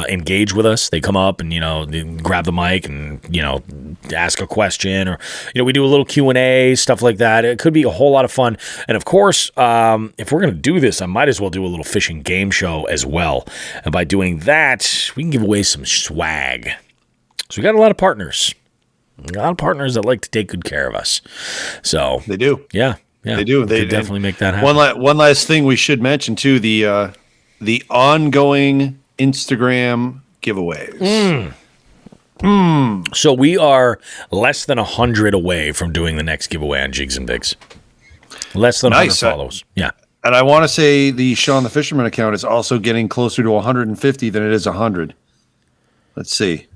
engage with us. They come up and, they grab the mic and, ask a question, or, we do a little Q&A, stuff like that. It could be a whole lot of fun. And of course, if we're going to do this, I might as well do a little fishing game show as well. And by doing that, we can give away some swag. So we got a lot of partners. A lot of partners that like to take good care of us. So they do. Yeah. They do. They definitely make that happen. One last thing we should mention too, the ongoing Instagram giveaways. So we are less than 100 away from doing the next giveaway on Jigs and Bigs. Less than 100 follows. Yeah. And I want to say the Sean the Fisherman account is also getting closer to 150 than it is 100. Let's see.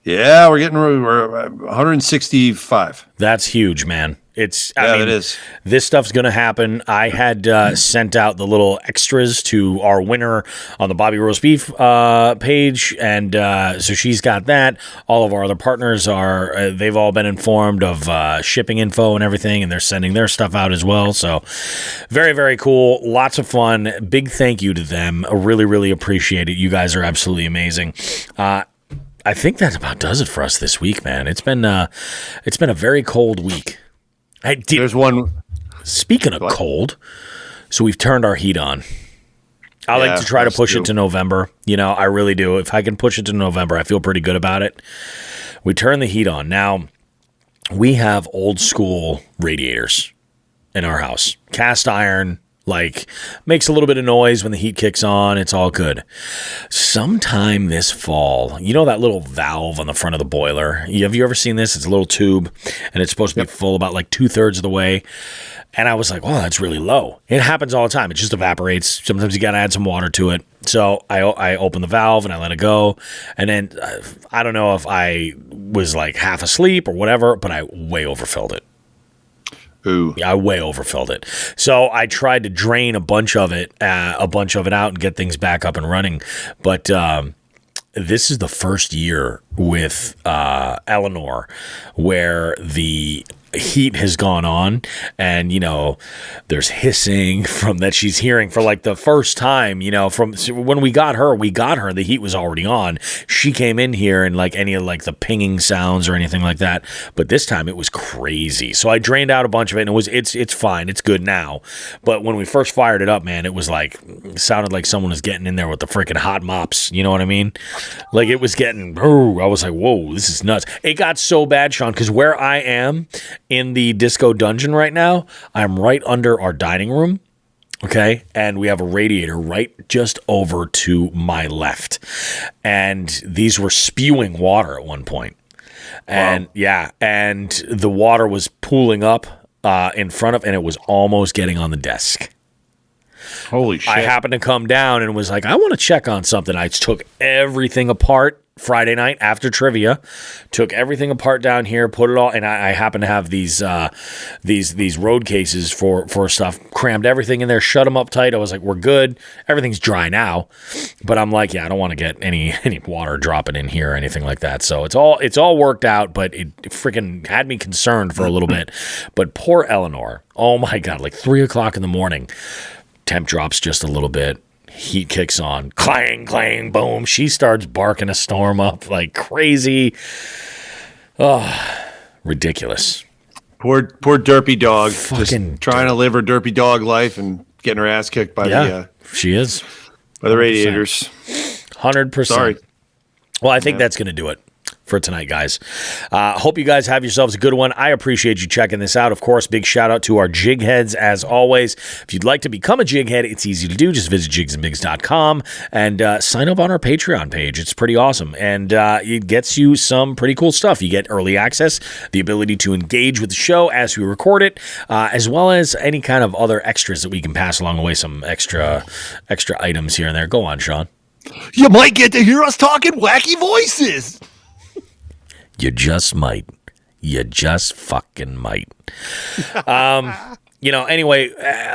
Yeah, we're 165. That's huge, man. It is. This stuff's going to happen. I had sent out the little extras to our winner on the Bobby Roast Beef page, and so she's got that. All of our other partners they've all been informed of shipping info and everything, and they're sending their stuff out as well. So very, very cool. Lots of fun. Big thank you to them. I really appreciate it. You guys are absolutely amazing. I think that about does it for us this week, man. It's been a very cold week. There's one. Speaking of cold, so we've turned our heat on. I like to try to push it to November. I really do. If I can push it to November, I feel pretty good about it. We turn the heat on. Now, we have old school radiators in our house. Cast iron, makes a little bit of noise when the heat kicks on. It's all good. Sometime this fall, that little valve on the front of the boiler? Have you ever seen this? It's a little tube, and it's supposed to be full about 2/3 of the way. And I was like, well, that's really low. It happens all the time. It just evaporates. Sometimes you got to add some water to it. So I open the valve and I let it go. And then I don't know if I was half asleep or whatever, but I way overfilled it. Ooh. Yeah, I way overfilled it. So I tried to drain a bunch of it out and get things back up and running. But this is the first year with Eleanor where the heat has gone on, and there's hissing from that she's hearing for the first time. From when we got her, the heat was already on. She came in here and any of the pinging sounds or anything like that, but this time it was crazy. So I drained out a bunch of it, and it's fine, it's good now. But when we first fired it up, man, it was it sounded like someone was getting in there with the freaking hot mops. You know what I mean? It was getting. I was like, whoa, this is nuts. It got so bad, Sean, because where I am in the disco dungeon right now, I'm right under our dining room, okay? And we have a radiator right just over to my left. And these were spewing water at one point. And and the water was pooling up in front of, and it was almost getting on the desk. Holy shit. I happened to come down and was like, I want to check on something. I took everything apart Friday night after trivia, took everything apart down here, put it all, and I happen to have these road cases for stuff, crammed everything in there, shut them up tight. I was like, we're good. Everything's dry now, but I'm like, yeah, I don't want to get any water dropping in here or anything like that. So it's all worked out, but it freaking had me concerned for a little bit. But poor Eleanor, oh my God, like 3:00 in the morning, temp drops just a little bit. Heat kicks on, clang, clang, boom. She starts barking a storm up like crazy. Oh, ridiculous. Poor derpy dog. Fucking just trying to live her derpy dog life and getting her ass kicked by she is. By the radiators. 100%. Sorry. Well, I think that's going to do it for tonight, guys. Hope you guys have yourselves a good one. I appreciate you checking this out. Of course, big shout out to our jig heads as always. If you'd like to become a jig head, it's easy to do. Just visit jigsandbigs.com and sign up on our Patreon page. It's pretty awesome. And it gets you some pretty cool stuff. You get early access, the ability to engage with the show as we record it, as well as any kind of other extras that we can pass along the way, some extra items here and there. Go on, Sean. You might get to hear us talking wacky voices. You just might. You just fucking might. Anyway,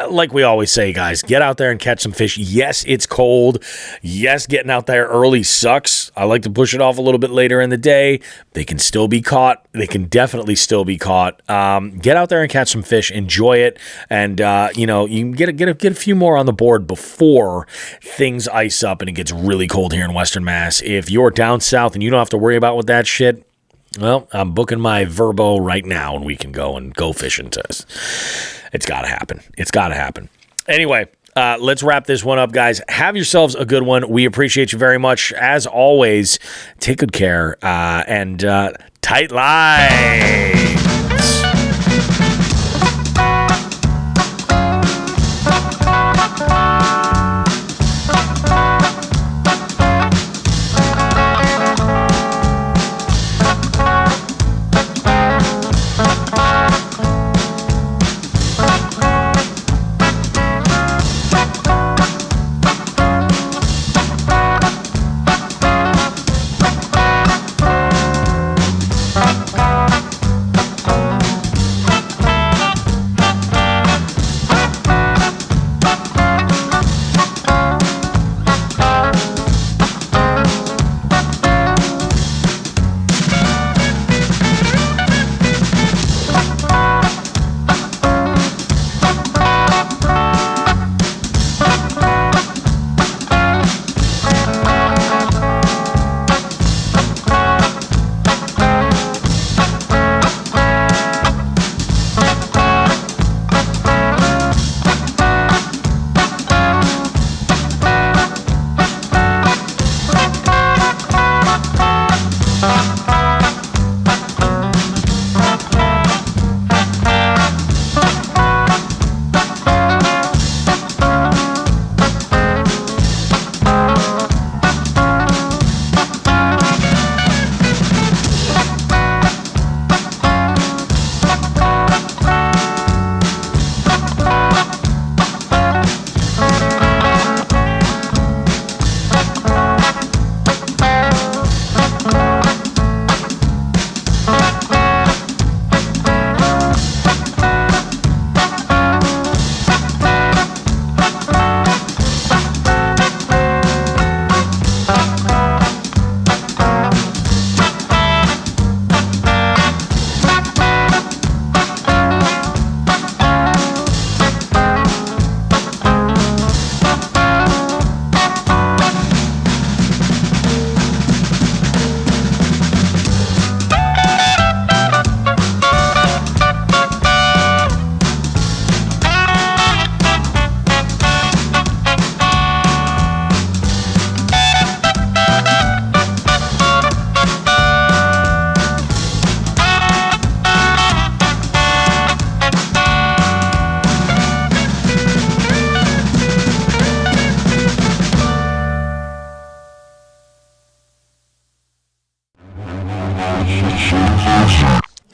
like we always say, guys, get out there and catch some fish. Yes, it's cold. Yes, getting out there early sucks. I like to push it off a little bit later in the day. They can still be caught. They can definitely still be caught. Get out there and catch some fish. Enjoy it. And, you can get a few more on the board before things ice up and it gets really cold here in Western Mass. If you're down south and you don't have to worry about with that shit, well, I'm booking my Verbo right now and we can go fishing to us. It's got to happen. It's got to happen. Anyway, let's wrap this one up, guys. Have yourselves a good one. We appreciate you very much. As always, take good care and tight lines.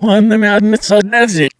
On the mountain, it's so desert.